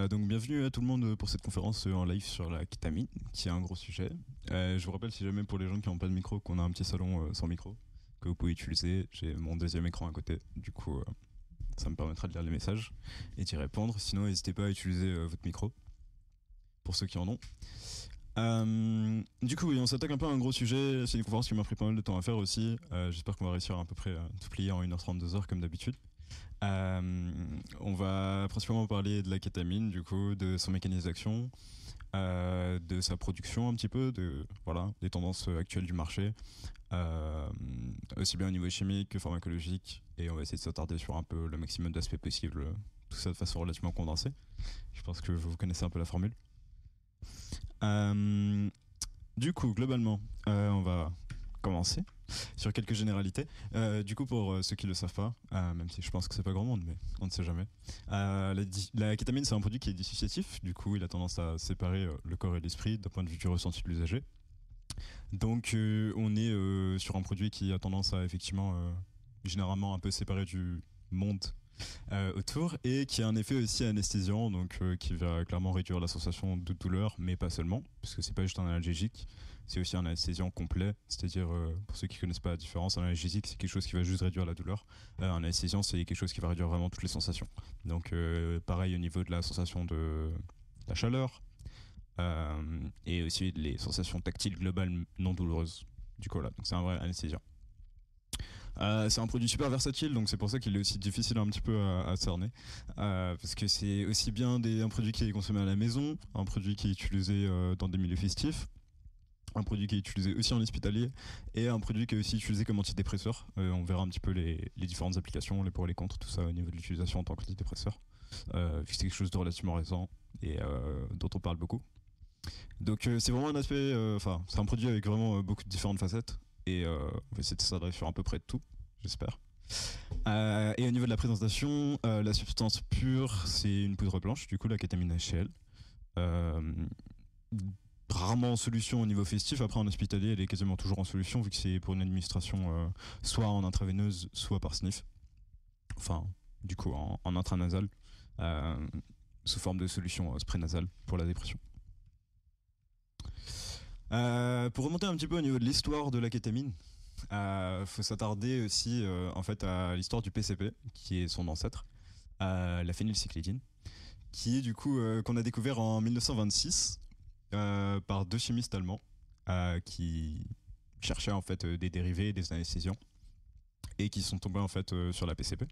Donc bienvenue à tout le monde pour cette conférence en live sur la kétamine, qui est un gros sujet. Je vous rappelle, si jamais pour les gens qui n'ont pas de micro, qu'on a un petit salon sans micro que vous pouvez utiliser. J'ai mon deuxième écran à côté, du coup ça me permettra de lire les messages et d'y répondre. Sinon, n'hésitez pas à utiliser votre micro pour ceux qui en ont. Du coup, oui, on s'attaque un peu à un gros sujet. C'est une conférence qui m'a pris pas mal de temps à faire aussi. J'espère qu'on va réussir à peu près tout plier en 1h30, 2h comme d'habitude. On va principalement parler de la kétamine, du coup, de son mécanisme d'action, de sa production un petit peu, des tendances actuelles du marché, aussi bien au niveau chimique que pharmacologique, et on va essayer de s'attarder sur un peu le maximum d'aspects possibles, tout ça de façon relativement condensée. Je pense que vous connaissez un peu la formule. Du coup, globalement, on va commencer sur quelques généralités. Du coup, pour ceux qui ne le savent pas, même si je pense que c'est pas grand monde, mais on ne sait jamais, la kétamine, c'est un produit qui est dissociatif. Du coup, il a tendance à séparer le corps et l'esprit d'un point de vue du ressenti de l'usager. Donc, on est sur un produit qui a tendance à effectivement, généralement, un peu séparer du monde autour, et qui a un effet aussi anesthésiant, donc qui va clairement réduire la sensation de douleur, mais pas seulement, parce que c'est pas juste un analgésique, c'est aussi un anesthésiant complet, c'est-à-dire pour ceux qui connaissent pas la différence, un analgésique c'est quelque chose qui va juste réduire la douleur, un anesthésiant c'est quelque chose qui va réduire vraiment toutes les sensations. Donc pareil au niveau de la sensation de la chaleur, et aussi les sensations tactiles globales non douloureuses du coup là, donc c'est un vrai anesthésiant. C'est un produit super versatile, donc c'est pour ça qu'il est aussi difficile un petit peu à cerner, parce que c'est aussi bien un produit qui est consommé à la maison, un produit qui est utilisé dans des milieux festifs, un produit qui est utilisé aussi en hospitalier, et un produit qui est aussi utilisé comme antidépresseur. On verra un petit peu les différentes applications, les pour et les contre, tout ça au niveau de l'utilisation en tant qu'antidépresseur, vu que c'est quelque chose de relativement récent et dont on parle beaucoup. Donc c'est vraiment un aspect, c'est un produit avec vraiment beaucoup de différentes facettes, et on va essayer de s'adresser sur à peu près tout, j'espère. Et au niveau de la présentation, la substance pure, c'est une poudre blanche, du coup la kétamine HCl. Rarement en solution au niveau festif, après en hospitalier elle est quasiment toujours en solution, vu que c'est pour une administration soit en intraveineuse, soit par sniff. Enfin, du coup en intranasal, sous forme de solution spray nasale pour la dépression. Pour remonter un petit peu au niveau de l'histoire de la kétamine, faut s'attarder aussi en fait à l'histoire du PCP, qui est son ancêtre, la phénylcyclidine, qui est du coup qu'on a découvert en 1926 par deux chimistes allemands qui cherchaient en fait des dérivés, des anesthésiants, et qui sont tombés en fait sur la PCP.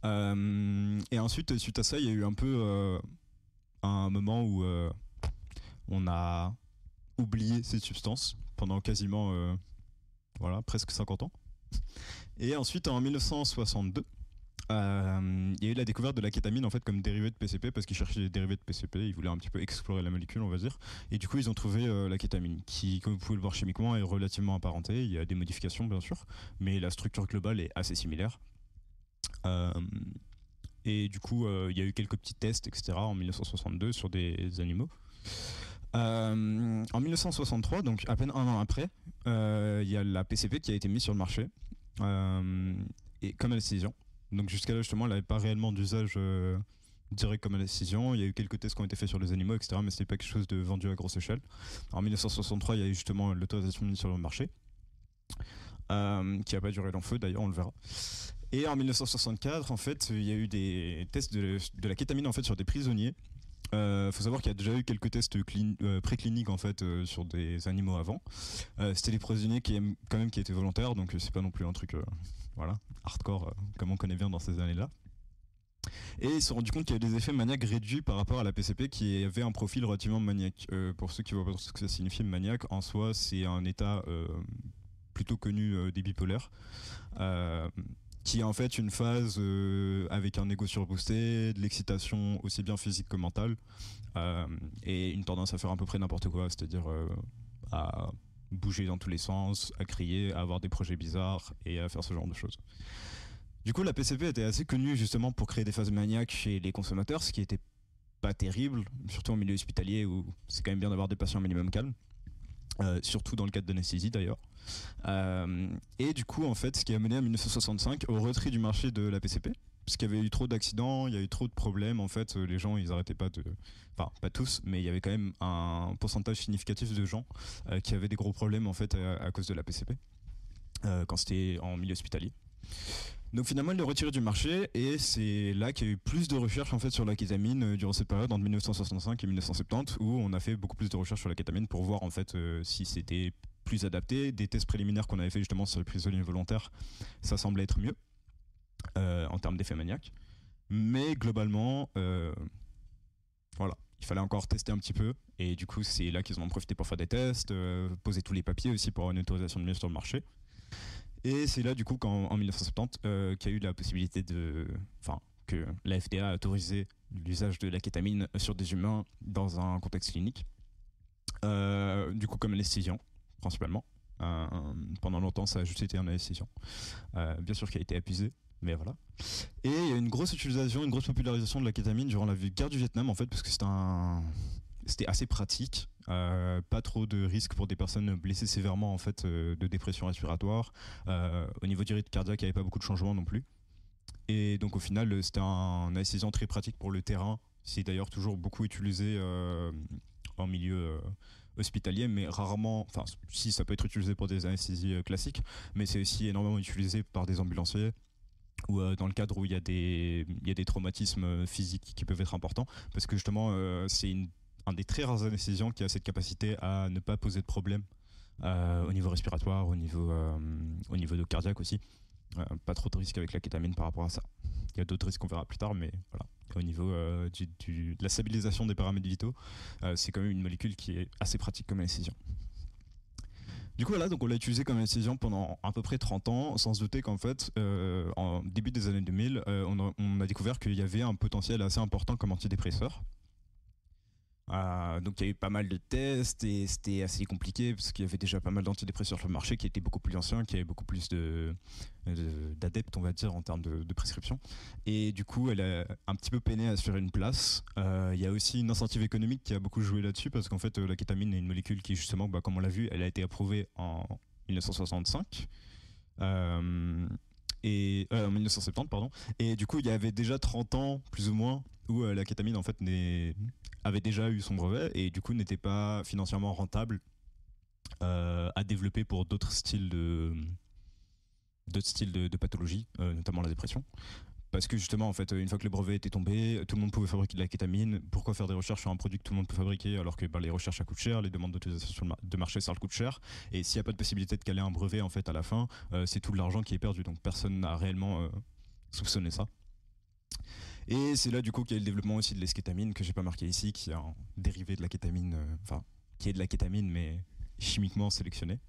Et ensuite, suite à ça, il y a eu un peu un moment où on a oublié cette substance pendant quasiment presque 50 ans. Et ensuite, en 1962, il y a eu la découverte de la kétamine en fait comme dérivé de PCP, parce qu'ils cherchaient des dérivés de PCP, ils voulaient un petit peu explorer la molécule, on va dire. Et du coup, ils ont trouvé la kétamine, qui, comme vous pouvez le voir chimiquement, est relativement apparentée. Il y a des modifications, bien sûr, mais la structure globale est assez similaire. Et du coup, il y a eu quelques petits tests, etc., en 1962 sur des animaux. En 1963, donc à peine un an après, il y a la PCP qui a été mise sur le marché, et comme anesthésiant. Donc jusqu'à là, justement, elle n'avait pas réellement d'usage direct comme anesthésiant. Il y a eu quelques tests qui ont été faits sur les animaux, etc., mais ce n'était pas quelque chose de vendu à grosse échelle. En 1963, il y a eu justement l'autorisation de mise sur le marché, qui n'a pas duré long feu, d'ailleurs, on le verra. Et en 1964, en fait, il y a eu des tests de la kétamine en fait, sur des prisonniers. Faut savoir qu'il y a déjà eu quelques tests précliniques en fait sur des animaux avant. C'était des prisonniers qui étaient volontaires, donc c'est pas non plus un truc hardcore comme on connaît bien dans ces années-là. Et ils se sont rendus compte qu'il y avait des effets maniaques réduits par rapport à la PCP, qui avait un profil relativement maniaque. Pour ceux qui voient pas ce que ça signifie maniaque, en soi c'est un état plutôt connu des bipolaires. Qui est en fait une phase avec un ego surboosté, de l'excitation aussi bien physique que mentale, et une tendance à faire à peu près n'importe quoi, c'est-à-dire à bouger dans tous les sens, à crier, à avoir des projets bizarres et à faire ce genre de choses. Du coup, la PCP était assez connue justement pour créer des phases maniaques chez les consommateurs, ce qui était pas terrible, surtout en milieu hospitalier où c'est quand même bien d'avoir des patients minimum calmes, surtout dans le cadre d'anesthésie d'ailleurs. Et du coup, en fait, ce qui a mené en 1965 au retrait du marché de la PCP, parce qu'il y avait eu trop d'accidents, il y a eu trop de problèmes. En fait, les gens, ils arrêtaient pas de. Enfin, pas tous, mais il y avait quand même un pourcentage significatif de gens qui avaient des gros problèmes en fait à cause de la PCP quand c'était en milieu hospitalier. Donc finalement, il l'a retiré du marché et c'est là qu'il y a eu plus de recherches en fait sur la kétamine durant cette période entre 1965 et 1970 où on a fait beaucoup plus de recherches sur la kétamine pour voir en fait si c'était plus adapté. Des tests préliminaires qu'on avait fait justement sur les prisonniers volontaires, ça semblait être mieux en termes d'effet maniaque. Mais globalement, voilà, il fallait encore tester un petit peu et du coup c'est là qu'ils en ont profité pour faire des tests, poser tous les papiers aussi pour avoir une autorisation de mise sur le marché. Et c'est là, du coup, qu'en 1970, qu'il y a eu la possibilité de. Enfin, que la FDA a autorisé l'usage de la kétamine sur des humains dans un contexte clinique. Du coup, comme anesthésiant, principalement. Pendant longtemps, ça a juste été un anesthésiant. Bien sûr qu'il a été abusé, mais voilà. Et il y a une grosse utilisation, une grosse popularisation de la kétamine durant la guerre du Vietnam, en fait, parce que c'était assez pratique. Pas trop de risques pour des personnes blessées sévèrement en fait, de dépression respiratoire. Au niveau du rythme cardiaque, il n'y avait pas beaucoup de changements non plus. Et donc au final, c'était un anesthésiant très pratique pour le terrain. C'est d'ailleurs toujours beaucoup utilisé en milieu hospitalier, mais rarement. Enfin, si ça peut être utilisé pour des anesthésies classiques, mais c'est aussi énormément utilisé par des ambulanciers ou dans le cadre où il y a des traumatismes physiques qui peuvent être importants, parce que justement, c'est un des très rares anesthésiants qui a cette capacité à ne pas poser de problème au niveau respiratoire, au niveau de cardiaque aussi. Pas trop de risques avec la kétamine par rapport à ça. Il y a d'autres risques qu'on verra plus tard, mais voilà. Au niveau de la stabilisation des paramètres vitaux, c'est quand même une molécule qui est assez pratique comme anesthésiant. Du coup, voilà, donc on l'a utilisé comme anesthésiant pendant à peu près 30 ans, sans se douter qu'en fait, en début des années 2000, on a découvert qu'il y avait un potentiel assez important comme antidépresseur. Donc il y a eu pas mal de tests et c'était assez compliqué parce qu'il y avait déjà pas mal d'antidépresseurs sur le marché qui étaient beaucoup plus anciens, qui avaient beaucoup plus d'adeptes, on va dire, en termes de prescription. Et du coup, elle a un petit peu peiné à se faire une place. Il y a aussi une incentive économique qui a beaucoup joué là-dessus parce qu'en fait, la kétamine est une molécule qui, justement, comme on l'a vu, elle a été approuvée en 1965. En 1970, pardon. Et du coup, il y avait déjà 30 ans, plus ou moins, où la kétamine, en fait, avait déjà eu son brevet et du coup n'était pas financièrement rentable à développer pour d'autres styles de pathologie, notamment la dépression. Parce que justement, en fait, une fois que le brevet était tombé, tout le monde pouvait fabriquer de la kétamine. Pourquoi faire des recherches sur un produit que tout le monde peut fabriquer alors que les recherches ça coûte cher, les demandes d'autorisation de marché ça coûte cher. Et s'il n'y a pas de possibilité de caler un brevet en fait à la fin, c'est tout de l'argent qui est perdu. Donc personne n'a réellement soupçonné ça. Et c'est là du coup qu'il y a le développement aussi de l'eskétamine que j'ai pas marqué ici, qui est un dérivé de la kétamine, qui est de la kétamine mais chimiquement sélectionné,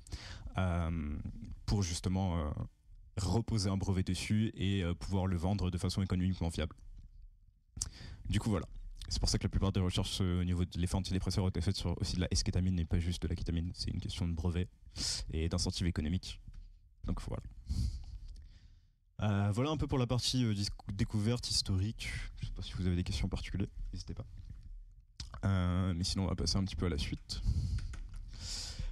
pour justement reposer un brevet dessus et pouvoir le vendre de façon économiquement viable. Du coup voilà. C'est pour ça que la plupart des recherches au niveau de l'effet antidépresseur ont été faites sur aussi de la eskétamine et pas juste de la kétamine. C'est une question de brevet et d'incentive économique. Donc voilà. Voilà un peu pour la partie découverte historique. Je sais pas si vous avez des questions particulières, n'hésitez pas. Mais sinon, on va passer un petit peu à la suite.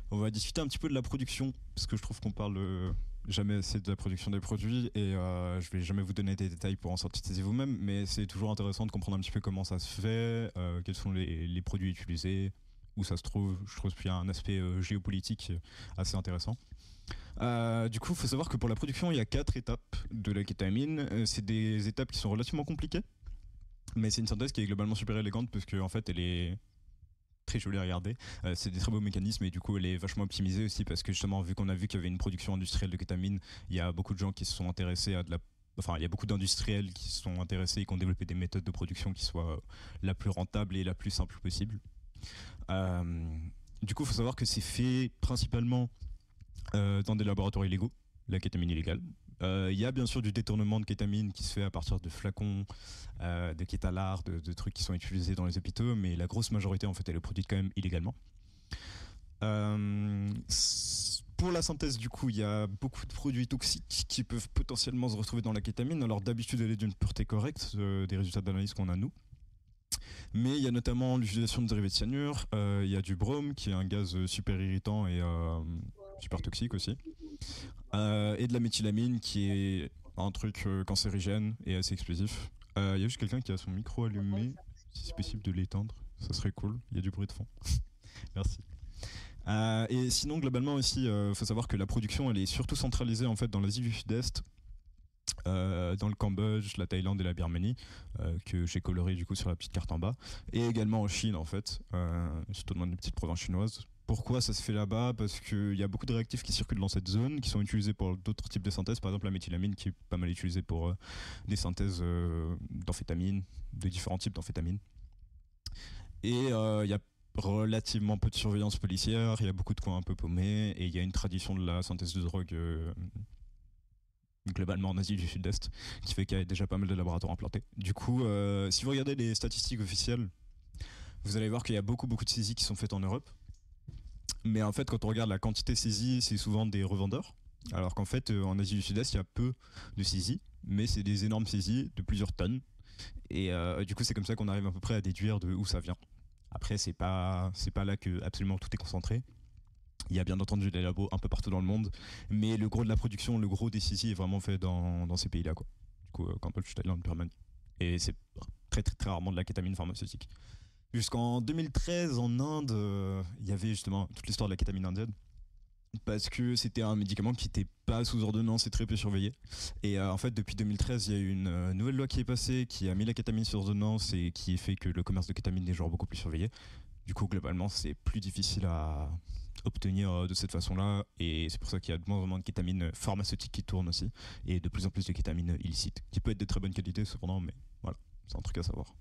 On va discuter un petit peu de la production, parce que je trouve qu'on parle jamais assez de la production des produits, et je vais jamais vous donner des détails pour en synthétiser vous-même, mais c'est toujours intéressant de comprendre un petit peu comment ça se fait, quels sont les produits utilisés, où ça se trouve. Je trouve qu'il y a un aspect géopolitique assez intéressant. Du coup, il faut savoir que pour la production, il y a 4 étapes de la kétamine. C'est des étapes qui sont relativement compliquées, mais c'est une synthèse qui est globalement super élégante parce qu'en fait, elle est très jolie à regarder. C'est des très beaux mécanismes et du coup, elle est vachement optimisée aussi parce que justement, vu qu'on a vu qu'il y avait une production industrielle de kétamine, il y a beaucoup de gens qui se sont intéressés il y a beaucoup d'industriels qui se sont intéressés et qui ont développé des méthodes de production qui soient la plus rentable et la plus simple possible. Du coup, il faut savoir que c'est fait principalement dans des laboratoires illégaux, la kétamine illégale. Il y a bien sûr du détournement de kétamine qui se fait à partir de flacons, de kétalars, de trucs qui sont utilisés dans les hôpitaux, mais la grosse majorité en fait elle est produite quand même illégalement. Pour la synthèse du coup il y a beaucoup de produits toxiques qui peuvent potentiellement se retrouver dans la kétamine. Alors d'habitude elle est d'une pureté correcte des résultats d'analyse qu'on a nous. Mais il y a notamment l'utilisation de dérivés de cyanure, il y a du brome qui est un gaz super irritant et super toxique aussi, et de la méthylamine qui est un truc cancérigène et assez explosif. Il y a juste quelqu'un qui a son micro allumé. Si c'est possible de l'éteindre, ça serait cool. Il y a du bruit de fond. Merci. Et sinon, globalement aussi, il faut savoir que la production, elle est surtout centralisée en fait dans l'Asie du Sud-Est, dans le Cambodge, la Thaïlande et la Birmanie, que j'ai coloré du coup sur la petite carte en bas, et également en Chine en fait, surtout dans les petites provinces chinoises. Pourquoi ça se fait là-bas? Parce qu'il y a beaucoup de réactifs qui circulent dans cette zone, qui sont utilisés pour d'autres types de synthèses, par exemple la méthylamine qui est pas mal utilisée pour des synthèses d'amphétamines, de différents types d'amphétamines. Et il y a relativement peu de surveillance policière, il y a beaucoup de coins un peu paumés, et il y a une tradition de la synthèse de drogue globalement en Asie du Sud-Est, qui fait qu'il y a déjà pas mal de laboratoires implantés. Du coup, si vous regardez les statistiques officielles, vous allez voir qu'il y a beaucoup de saisies qui sont faites en Europe. Mais en fait, quand on regarde la quantité saisie, c'est souvent des revendeurs. Alors qu'en fait, en Asie du Sud-Est, il y a peu de saisies, mais c'est des énormes saisies de plusieurs tonnes. Et du coup, c'est comme ça qu'on arrive à peu près à déduire de où ça vient. Après, c'est pas là que absolument tout est concentré. Il y a bien entendu des labos un peu partout dans le monde, mais le gros de la production, le gros des saisies est vraiment fait dans ces pays-là, quoi. Du coup, Cambodge, Thaïlande, Birmanie. Et c'est très rarement de la kétamine pharmaceutique. Jusqu'en 2013, en Inde, il y avait justement toute l'histoire de la kétamine indienne, parce que c'était un médicament qui n'était pas sous ordonnance et très peu surveillé. Et en fait, depuis 2013, il y a eu une nouvelle loi qui est passée, qui a mis la kétamine sur ordonnance et qui fait que le commerce de kétamine est genre beaucoup plus surveillé. Du coup, globalement, c'est plus difficile à obtenir de cette façon-là, et c'est pour ça qu'il y a de moins en moins de kétamine pharmaceutique qui tourne aussi, et de plus en plus de kétamine illicite, qui peut être de très bonne qualité cependant, mais voilà, c'est un truc à savoir.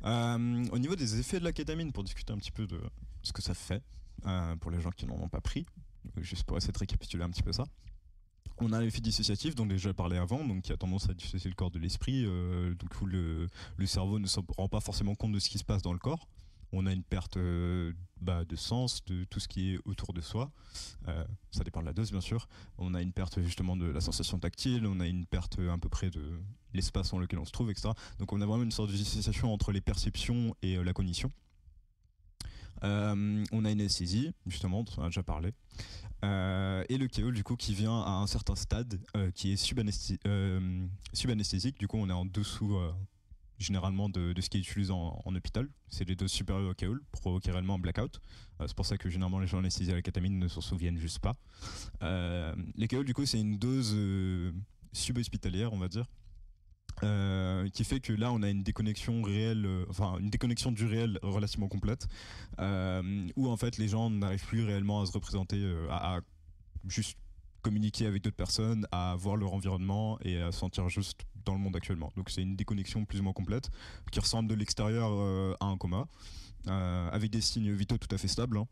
Au niveau des effets de la kétamine, pour discuter un petit peu de ce que ça fait pour les gens qui n'en ont pas pris, juste pour essayer de récapituler un petit peu ça. On a l'effet dissociatif dont déjà parlé avant, donc qui a tendance à dissocier le corps de l'esprit, donc où le cerveau ne se rend pas forcément compte de ce qui se passe dans le corps. On a une perte de sens, de tout ce qui est autour de soi. Ça dépend de la dose, bien sûr. On a une perte justement de la sensation tactile, on a une perte à peu près de l'espace dans lequel on se trouve, etc. Donc on a vraiment une sorte de dissociation entre les perceptions et la cognition. On a une anesthésie, justement, dont on a déjà parlé. Et le chaos, du coup, qui vient à un certain stade, qui est subanesthésique. Du coup, on est en dessous généralement de ce qui est utilisé en hôpital. C'est les doses supérieures au chaos, provoquer réellement un blackout. C'est pour ça que généralement les gens anesthésiés à la kétamine ne s'en souviennent juste pas. Les chaos, du coup, c'est une dose subhospitalière, on va dire. Qui fait que là on a une déconnexion réelle, une déconnexion du réel relativement complète, où en fait les gens n'arrivent plus réellement à se représenter, à juste communiquer avec d'autres personnes, à voir leur environnement et à se sentir juste dans le monde actuellement. Donc c'est une déconnexion plus ou moins complète qui ressemble de l'extérieur à un coma, avec des signes vitaux tout à fait stables, hein.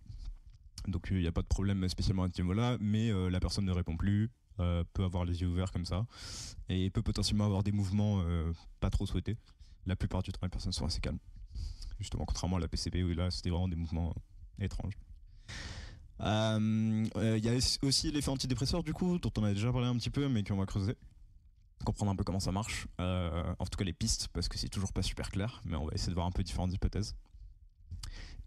Donc il n'y a pas de problème spécialement à ce niveau-là, mais la personne ne répond plus, peut avoir les yeux ouverts comme ça, et peut potentiellement avoir des mouvements pas trop souhaités. La plupart du temps, les personnes sont assez calmes. Justement, contrairement à la PCP où là, c'était vraiment des mouvements étranges. Il y a aussi l'effet antidépresseur, du coup, dont on a déjà parlé un petit peu, mais qu'on va creuser. Comprendre un peu comment ça marche. En tout cas, les pistes, parce que c'est toujours pas super clair, mais on va essayer de voir un peu différentes hypothèses.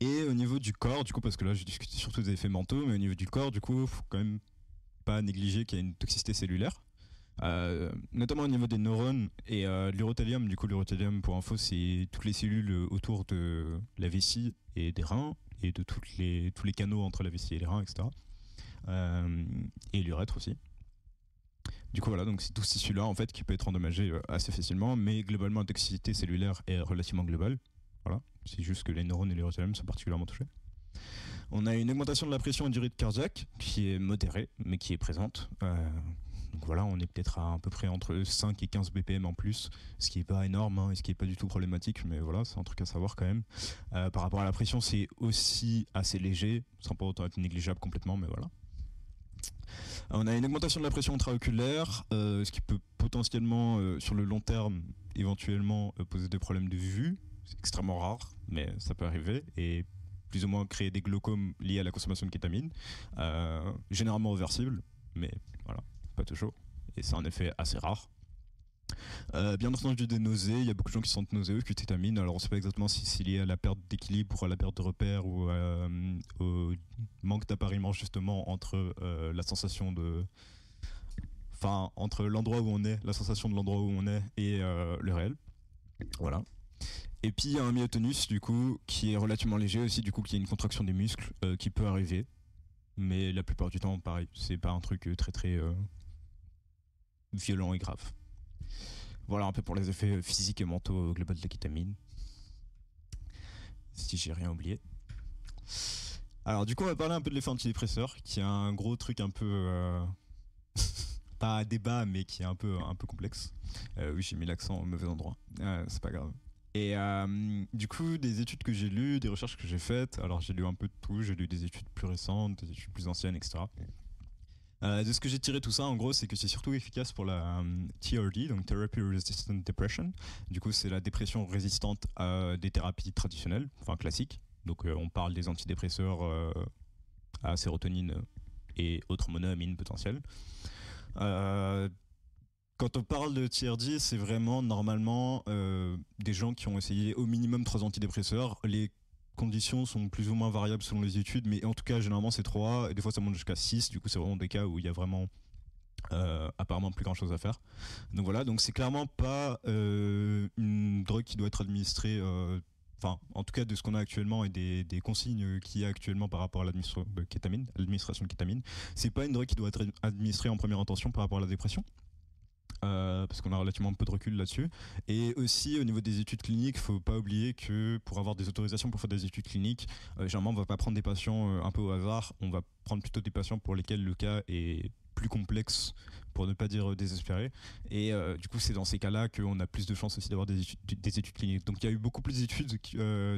Et au niveau du corps, du coup, parce que là, j'ai discuté surtout des effets mentaux, mais au niveau du corps, du coup, faut quand même pas négliger qu'il y a une toxicité cellulaire, notamment au niveau des neurones et de l'urothélium. Du coup, l'urothélium, pour info, c'est toutes les cellules autour de la vessie et des reins, et de tous les canaux entre la vessie et les reins, etc. Et l'urètre aussi. Du coup, voilà, donc c'est tout ce tissu-là en fait qui peut être endommagé assez facilement, mais globalement, la toxicité cellulaire est relativement globale. Voilà, c'est juste que les neurones et l'urothélium sont particulièrement touchés. On a une augmentation de la pression et du rythme cardiaque qui est modérée, mais qui est présente. Donc voilà, on est peut-être à peu près entre 5 et 15 BPM en plus, ce qui n'est pas énorme, hein, et ce qui n'est pas du tout problématique, mais voilà, c'est un truc à savoir quand même. Par rapport à la pression, c'est aussi assez léger, sans pas autant être négligeable complètement, mais voilà. On a une augmentation de la pression intraoculaire, ce qui peut potentiellement, sur le long terme, éventuellement poser des problèmes de vue. C'est extrêmement rare, mais ça peut arriver, et plus ou moins créer des glaucomes liés à la consommation de kétamine, généralement réversibles, mais voilà, pas toujours, et c'est un effet assez rare. Bien entendu des nausées, il y a beaucoup de gens qui se sentent nauséeux, qui tétaminent, alors on ne sait pas exactement si c'est lié à la perte d'équilibre ou à la perte de repère ou au manque d'appariement justement entre la sensation de... Enfin, entre l'endroit où on est, la sensation de l'endroit où on est et le réel. Voilà. Et puis il y a un myotonus du coup qui est relativement léger aussi, du coup qui est une contraction des muscles qui peut arriver. Mais la plupart du temps, pareil, c'est pas un truc très violent et grave. Voilà un peu pour les effets physiques et mentaux globaux de la kétamine. Si j'ai rien oublié. Alors du coup on va parler un peu de l'effet antidépresseur, qui est un gros truc un peu... pas à débat, mais qui est un peu complexe. Oui, j'ai mis l'accent au mauvais endroit. C'est pas grave. Et du coup, des études que j'ai lues, des recherches que j'ai faites, alors j'ai lu un peu de tout, j'ai lu des études plus récentes, des études plus anciennes, etc. De ce que j'ai tiré tout ça, en gros, c'est que c'est surtout efficace pour la TRD, donc Therapy Resistant Depression. Du coup, c'est la dépression résistante à des thérapies traditionnelles, enfin classiques. Donc, on parle des antidépresseurs à sérotonine et autres monoamines potentiels. Quand on parle de TRD, c'est vraiment normalement des gens qui ont essayé au minimum 3 antidépresseurs. Les conditions sont plus ou moins variables selon les études, mais en tout cas, généralement, c'est 3, et des fois, ça monte jusqu'à 6. Du coup, c'est vraiment des cas où il y a vraiment apparemment plus grand chose à faire. Donc voilà, donc c'est clairement pas une drogue qui doit être administrée. Enfin, en tout cas, de ce qu'on a actuellement et des consignes qu'il y a actuellement par rapport à l'administration de kétamine, c'est pas une drogue qui doit être administrée en première intention par rapport à la dépression. Parce qu'on a relativement peu de recul là-dessus. Et aussi au niveau des études cliniques, il ne faut pas oublier que pour avoir des autorisations pour faire des études cliniques, généralement on ne va pas prendre des patients un peu au hasard, on va prendre plutôt des patients pour lesquels le cas est plus complexe, pour ne pas dire désespéré. Et du coup, c'est dans ces cas-là qu'on a plus de chances aussi d'avoir des études cliniques. Donc il y a eu beaucoup plus d'études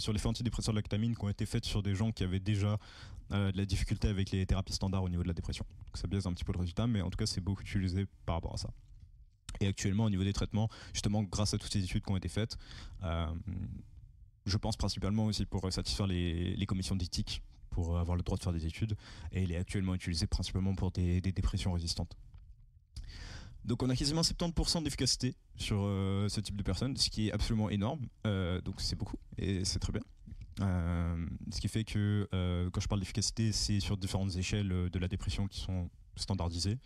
sur l'effet antidépresseur de la kétamine qui ont été faites sur des gens qui avaient déjà de la difficulté avec les thérapies standards au niveau de la dépression. Donc ça biaise un petit peu le résultat, mais en tout cas, c'est beaucoup utilisé par rapport à ça. Et actuellement, au niveau des traitements, justement, grâce à toutes ces études qui ont été faites, je pense principalement aussi pour satisfaire les commissions d'éthique, pour avoir le droit de faire des études, et il est actuellement utilisé principalement pour des dépressions résistantes. Donc on a quasiment 70% d'efficacité sur ce type de personnes, ce qui est absolument énorme, donc c'est beaucoup, et c'est très bien. Ce qui fait que quand je parle d'efficacité, c'est sur différentes échelles de la dépression qui sont standardisées.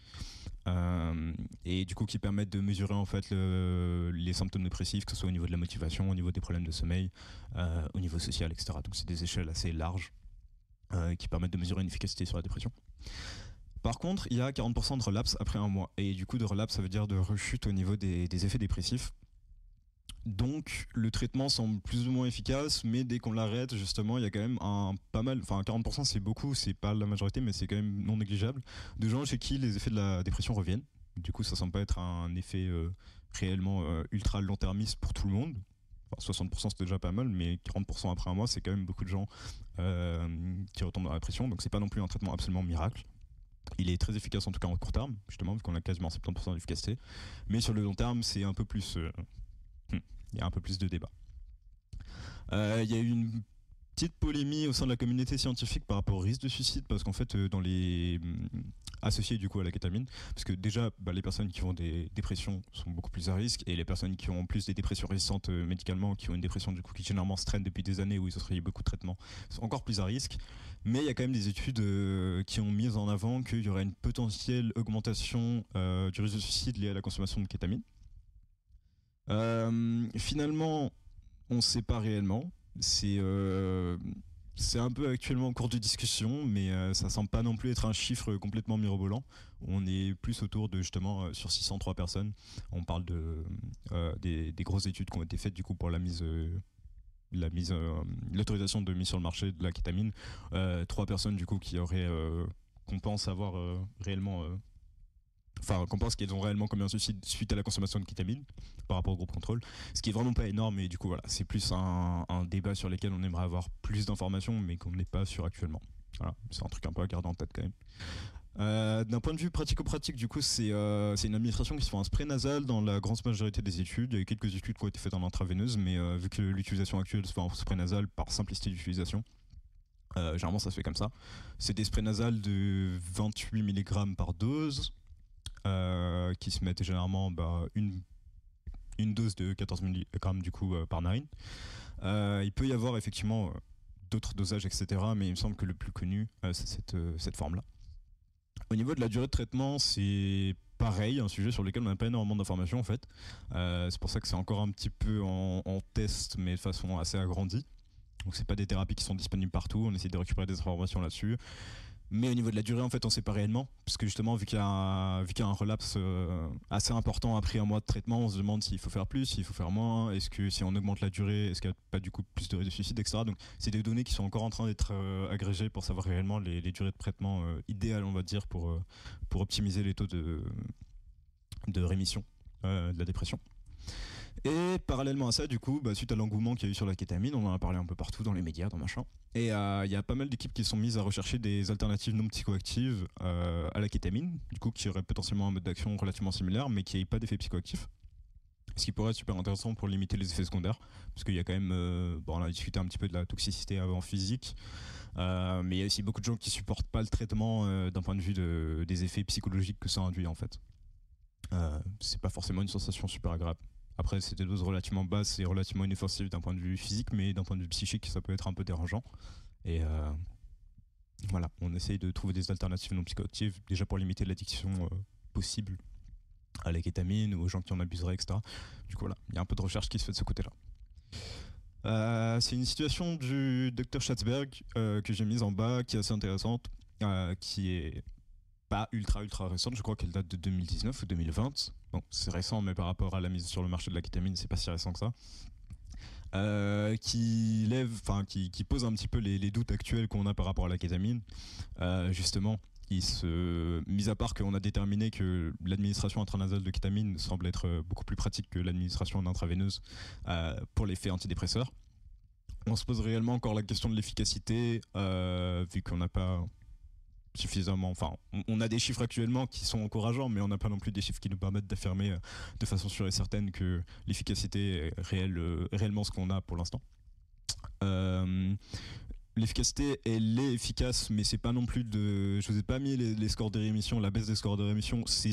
Et du coup qui permettent de mesurer en fait les symptômes dépressifs, que ce soit au niveau de la motivation, au niveau des problèmes de sommeil, au niveau social, etc. Donc c'est des échelles assez larges qui permettent de mesurer une efficacité sur la dépression. Par contre, il y a 40% de relapse après un mois. Et du coup, de relapse, ça veut dire de rechute au niveau des effets dépressifs. Donc le traitement semble plus ou moins efficace, mais dès qu'on l'arrête, justement, il y a quand même pas mal, enfin 40% c'est beaucoup, c'est pas la majorité, mais c'est quand même non négligeable, de gens chez qui les effets de la dépression reviennent. Du coup, ça semble pas être un effet réellement ultra long-termiste pour tout le monde. Enfin, 60% c'était déjà pas mal, mais 40% après un mois, c'est quand même beaucoup de gens qui retombent dans la dépression, donc c'est pas non plus un traitement absolument miracle. Il est très efficace en tout cas en court terme, justement, vu qu'on a quasiment 70% d'efficacité. Mais sur le long terme, c'est un peu plus... il y a un peu plus de débat. Il y a eu une petite polémique au sein de la communauté scientifique par rapport au risque de suicide, parce qu'en fait, dans les associés du coup à la kétamine, parce que déjà, les personnes qui ont des dépressions sont beaucoup plus à risque, et les personnes qui ont en plus des dépressions récentes médicalement, qui ont une dépression du coup qui généralement se traîne depuis des années où ils ont suivi beaucoup de traitements, sont encore plus à risque. Mais il y a quand même des études qui ont mis en avant qu'il y aurait une potentielle augmentation du risque de suicide lié à la consommation de kétamine. Finalement, on ne sait pas réellement. C'est un peu actuellement en cours de discussion, mais ça semble pas non plus être un chiffre complètement mirobolant. On est plus autour de justement sur 603 personnes. On parle des grosses études qui ont été faites du coup pour l'autorisation de mise sur le marché de la kétamine. 3 personnes du coup qui auraient qu'on pense avoir réellement enfin qu'on pense qu'elles ont réellement commis un suicide suite à la consommation de kétamine par rapport au groupe contrôle, ce qui est vraiment pas énorme, et du coup voilà, c'est plus un débat sur lequel on aimerait avoir plus d'informations mais qu'on n'est pas sûr actuellement. Voilà, c'est un truc un peu à garder en tête quand même. D'un point de vue pratico-pratique, du coup, c'est une administration qui se fait en spray nasal dans la grande majorité des études. Il y a eu quelques études qui ont été faites en intraveineuse, mais vu que l'utilisation actuelle se fait en spray nasal par simplicité d'utilisation, généralement ça se fait comme ça. C'est des sprays nasales de 28 mg par dose, qui se mettent généralement une dose de 14 mg du coup par narine. Il peut y avoir effectivement d'autres dosages, etc. Mais il me semble que le plus connu, c'est cette forme-là. Au niveau de la durée de traitement, c'est pareil, un sujet sur lequel on n'a pas énormément d'informations en fait. C'est pour ça que c'est encore un petit peu en test, mais de façon assez agrandie. Donc c'est pas des thérapies qui sont disponibles partout, on essaie de récupérer des informations là-dessus. Mais au niveau de la durée, en fait, on sait pas réellement. Parce que justement, vu qu'il y a un relapse assez important après un mois de traitement, on se demande s'il faut faire plus, s'il faut faire moins, est-ce que si on augmente la durée, est-ce qu'il n'y a pas du coup plus de risques de suicide, etc. Donc c'est des données qui sont encore en train d'être agrégées pour savoir réellement les durées de traitement idéales, on va dire, pour optimiser les taux de rémission de la dépression. Et parallèlement à ça, du coup, suite à l'engouement qu'il y a eu sur la kétamine, on en a parlé un peu partout dans les médias, dans machin. Et il y a pas mal d'équipes qui sont mises à rechercher des alternatives non psychoactives à la kétamine, du coup, qui auraient potentiellement un mode d'action relativement similaire, mais qui n'aient pas d'effet psychoactif. Ce qui pourrait être super intéressant pour limiter les effets secondaires, parce qu'il y a quand même, on a discuté un petit peu de la toxicité avant physique, mais il y a aussi beaucoup de gens qui supportent pas le traitement d'un point de vue des effets psychologiques que ça induit en fait. C'est pas forcément une sensation super agréable. Après, c'est des doses relativement basses et relativement inoffensives d'un point de vue physique, mais d'un point de vue psychique, ça peut être un peu dérangeant. Et voilà, on essaye de trouver des alternatives non psychoactives, déjà pour limiter l'addiction possible à la kétamine ou aux gens qui en abuseraient, etc. Du coup, voilà, il y a un peu de recherche qui se fait de ce côté-là. C'est une situation du Dr Schatzberg que j'ai mise en bas, qui est assez intéressante, qui est pas ultra récente, je crois qu'elle date de 2019 ou 2020. Bon, c'est récent, mais par rapport à la mise sur le marché de la kétamine, c'est pas si récent que ça. Qui pose un petit peu les doutes actuels qu'on a par rapport à la kétamine. Justement, mis à part qu'on a déterminé que l'administration intranasale de kétamine semble être beaucoup plus pratique que l'administration intraveineuse pour l'effet antidépresseur. On se pose réellement encore la question de l'efficacité, vu qu'on n'a pas suffisamment. Enfin, on a des chiffres actuellement qui sont encourageants, mais on n'a pas non plus des chiffres qui nous permettent d'affirmer de façon sûre et certaine que l'efficacité est réellement ce qu'on a pour l'instant. L'efficacité, elle est efficace, mais c'est pas non plus de. Je vous ai pas mis les scores de rémission, la baisse des scores de rémission, c'est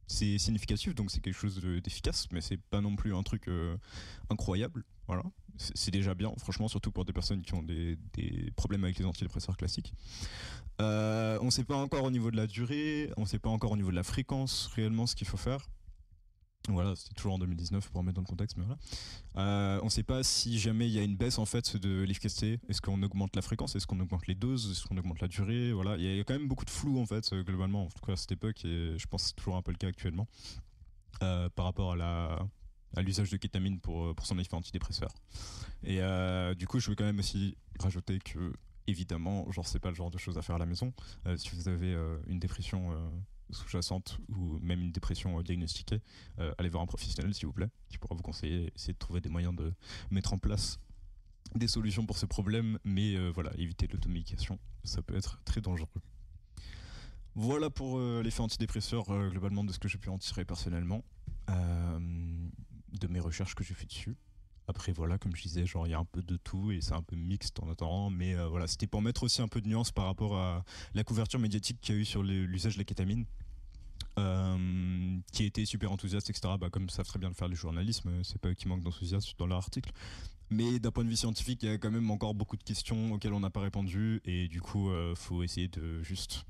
significatif, donc c'est quelque chose d'efficace, mais c'est pas non plus un truc incroyable. Voilà, c'est déjà bien, franchement, surtout pour des personnes qui ont des problèmes avec les antidépresseurs classiques. On ne sait pas encore au niveau de la durée, on ne sait pas encore au niveau de la fréquence réellement ce qu'il faut faire. Voilà, c'était toujours en 2019 pour remettre dans le contexte, mais voilà. On ne sait pas si jamais il y a une baisse en fait de l'efficacité. Est-ce qu'on augmente la fréquence, est-ce qu'on augmente les doses, est-ce qu'on augmente la durée. Voilà, il y a quand même beaucoup de flou en fait globalement, en tout cas à cette époque, et je pense que c'est toujours un peu le cas actuellement par rapport à l'usage de kétamine pour son effet antidépresseur. Et du coup, je veux quand même aussi rajouter que évidemment, genre c'est pas le genre de choses à faire à la maison. Si vous avez une dépression sous-jacente ou même une dépression diagnostiquée, allez voir un professionnel s'il vous plaît, qui pourra vous conseiller, essayer de trouver des moyens de mettre en place des solutions pour ce problème, mais voilà, éviter l'automédication, ça peut être très dangereux. Voilà pour l'effet antidépresseur globalement de ce que j'ai pu en tirer personnellement, de mes recherches que j'ai fait dessus. Après voilà, comme je disais, genre il y a un peu de tout et c'est un peu mixte en attendant, mais voilà, c'était pour mettre aussi un peu de nuance par rapport à la couverture médiatique qu'il y a eu sur l'usage de la kétamine, qui était super enthousiaste, etc. Comme savent très bien le faire les journalistes, c'est pas eux qui manquent d'enthousiasme dans leur article. Mais d'un point de vue scientifique, il y a quand même encore beaucoup de questions auxquelles on n'a pas répondu, et du coup, faut essayer de juste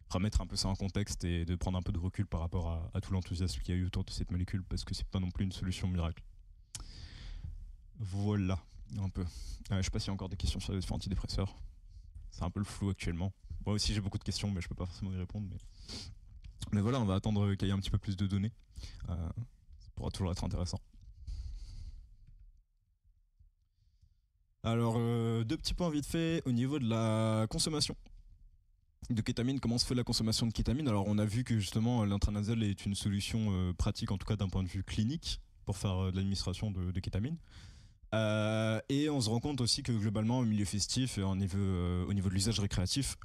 remettre un peu ça en contexte et de prendre un peu de recul par rapport à tout l'enthousiasme qu'il y a eu autour de cette molécule, parce que c'est pas non plus une solution miracle. Voilà, un peu. Je sais pas s'il y a encore des questions sur les effets antidépresseurs. C'est un peu le flou actuellement. Moi aussi j'ai beaucoup de questions, mais je peux pas forcément y répondre. Mais voilà, on va attendre qu'il y ait un petit peu plus de données. Ça pourra toujours être intéressant. Alors, deux petits points vite fait au niveau de la consommation de kétamine. Comment se fait la consommation de kétamine? Alors, on a vu que justement l'intranasal est une solution pratique, en tout cas d'un point de vue clinique, pour faire de l'administration de kétamine. Et on se rend compte aussi que globalement au milieu festif et au niveau de l'usage récréatif,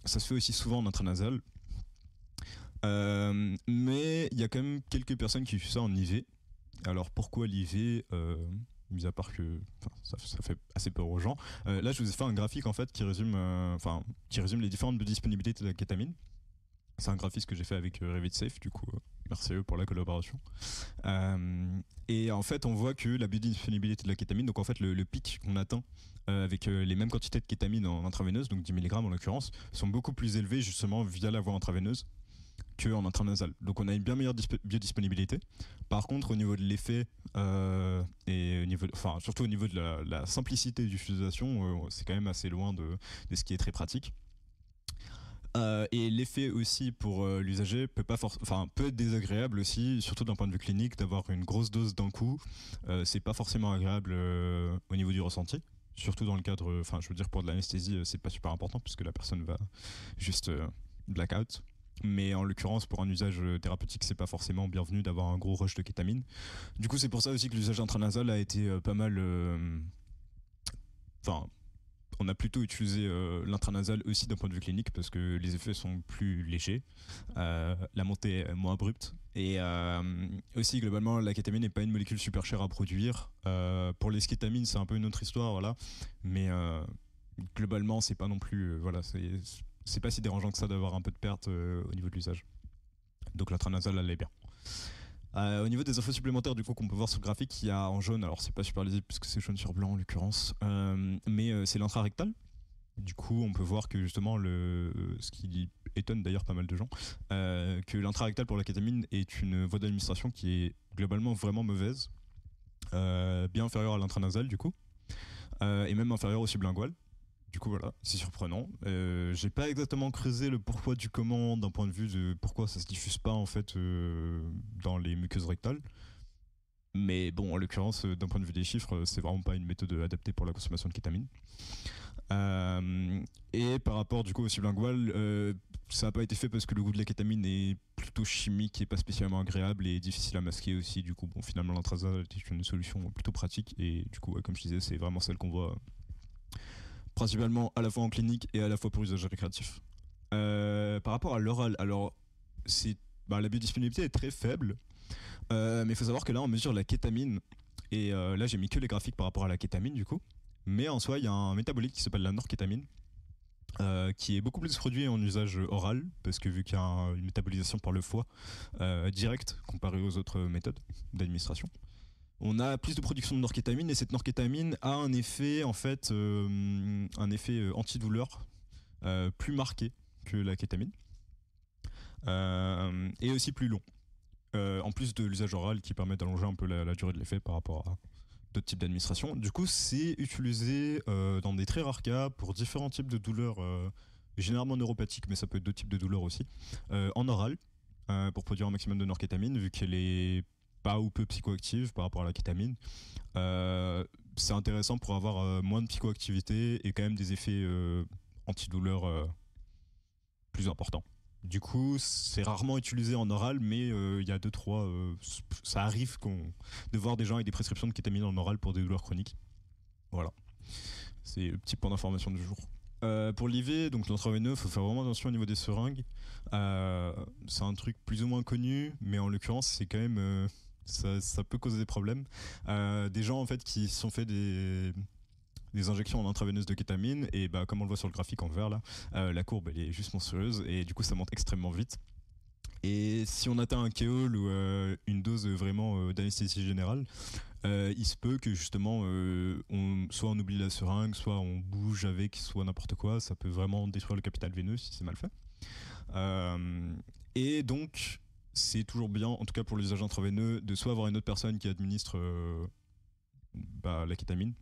ça se fait aussi souvent en intranasal. Mais il y a quand même quelques personnes qui font ça en IV. Alors pourquoi l'IV, mis à part que ça fait assez peur aux gens. Là je vous ai fait un graphique en fait qui résume les différentes disponibilités de la kétamine. C'est un graphisme que j'ai fait avec Revit Safe du coup. Merci à eux pour la collaboration. Et en fait, on voit que la biodisponibilité de la kétamine, donc en fait le pic qu'on atteint avec les mêmes quantités de kétamine en intraveineuse, donc 10 mg en l'occurrence, sont beaucoup plus élevés justement via la voie intraveineuse qu'en intranasal. Donc on a une bien meilleure biodisponibilité. Par contre, au niveau de l'effet et au niveau, enfin surtout au niveau de la simplicité d'utilisation, c'est quand même assez loin de ce qui est très pratique. Et l'effet aussi pour l'usager peut être désagréable aussi, surtout d'un point de vue clinique, d'avoir une grosse dose d'un coup. C'est pas forcément agréable au niveau du ressenti. Surtout dans le cadre, enfin je veux dire pour de l'anesthésie, c'est pas super important puisque la personne va juste blackout. Mais en l'occurrence, pour un usage thérapeutique, c'est pas forcément bienvenu d'avoir un gros rush de kétamine. Du coup, c'est pour ça aussi que l'usage intranasal a été pas mal. Enfin, on a plutôt utilisé l'intranasal aussi d'un point de vue clinique parce que les effets sont plus légers, la montée est moins abrupte et aussi globalement la kétamine n'est pas une molécule super chère à produire. Pour les skétamines c'est un peu une autre histoire, voilà, mais globalement c'est pas non plus voilà, c'est pas si dérangeant que ça d'avoir un peu de perte au niveau de l'usage. Donc l'intranasal elle est bien. Au niveau des infos supplémentaires du coup qu'on peut voir sur le graphique, il y a en jaune, alors c'est pas super lisible puisque c'est jaune sur blanc en l'occurrence, mais c'est l'intrarectal. Du coup on peut voir que justement ce qui étonne d'ailleurs pas mal de gens, que l'intrarectal pour la kétamine est une voie d'administration qui est globalement vraiment mauvaise, bien inférieure à l'intranasal du coup, et même inférieure au sublingual. Du coup voilà, c'est surprenant. J'ai pas exactement creusé le pourquoi du comment d'un point de vue de pourquoi ça se diffuse pas en fait dans les muqueuses rectales. Mais bon, en l'occurrence, d'un point de vue des chiffres, c'est vraiment pas une méthode adaptée pour la consommation de kétamine. Et par rapport du coup au sublingual, ça n'a pas été fait parce que le goût de la kétamine est plutôt chimique et pas spécialement agréable et difficile à masquer aussi. Du coup, bon, finalement, l'intranasal est une solution plutôt pratique et du coup, ouais, comme je disais, c'est vraiment celle qu'on voit principalement à la fois en clinique et à la fois pour usage récréatif. Par rapport à l'oral, alors la biodisponibilité est très faible, mais il faut savoir que là on mesure la kétamine et là j'ai mis que les graphiques par rapport à la kétamine du coup. Mais en soi il y a un métabolite qui s'appelle la norkétamine qui est beaucoup plus produit en usage oral parce que vu qu'il y a une métabolisation par le foie directe comparé aux autres méthodes d'administration, on a plus de production de norkétamine et cette norkétamine a un effet en fait antidouleur plus marqué que la kétamine et aussi plus long. En plus de l'usage oral qui permet d'allonger un peu la durée de l'effet par rapport à d'autres types d'administration. Du coup, c'est utilisé dans des très rares cas pour différents types de douleurs, généralement neuropathiques, mais ça peut être d'autres types de douleurs aussi, en oral, pour produire un maximum de norkétamine, vu qu'elle est pas ou peu psychoactive par rapport à la kétamine. C'est intéressant pour avoir moins de psychoactivité et quand même des effets antidouleurs plus importants. Du coup, c'est rarement utilisé en oral, mais il y a 2-3. Ça arrive de voir des gens avec des prescriptions de kétamine en oral pour des douleurs chroniques. Voilà. C'est le petit point d'information du jour. Pour l'IV, donc l'intraveineux, il faut faire vraiment attention au niveau des seringues. C'est un truc plus ou moins connu, mais en l'occurrence, c'est quand même. Ça peut causer des problèmes. Des gens en fait qui se sont fait des injections en intraveineuse de kétamine et bah, comme on le voit sur le graphique en vert là, la courbe elle est juste monstrueuse et du coup ça monte extrêmement vite. Et si on atteint un kéol ou une dose vraiment d'anesthésie générale, il se peut que justement soit on oublie la seringue, soit on bouge avec, soit n'importe quoi. Ça peut vraiment détruire le capital veineux si c'est mal fait. Et donc c'est toujours bien, en tout cas pour l'usage intraveineux, de soit avoir une autre personne qui administre la kétamine,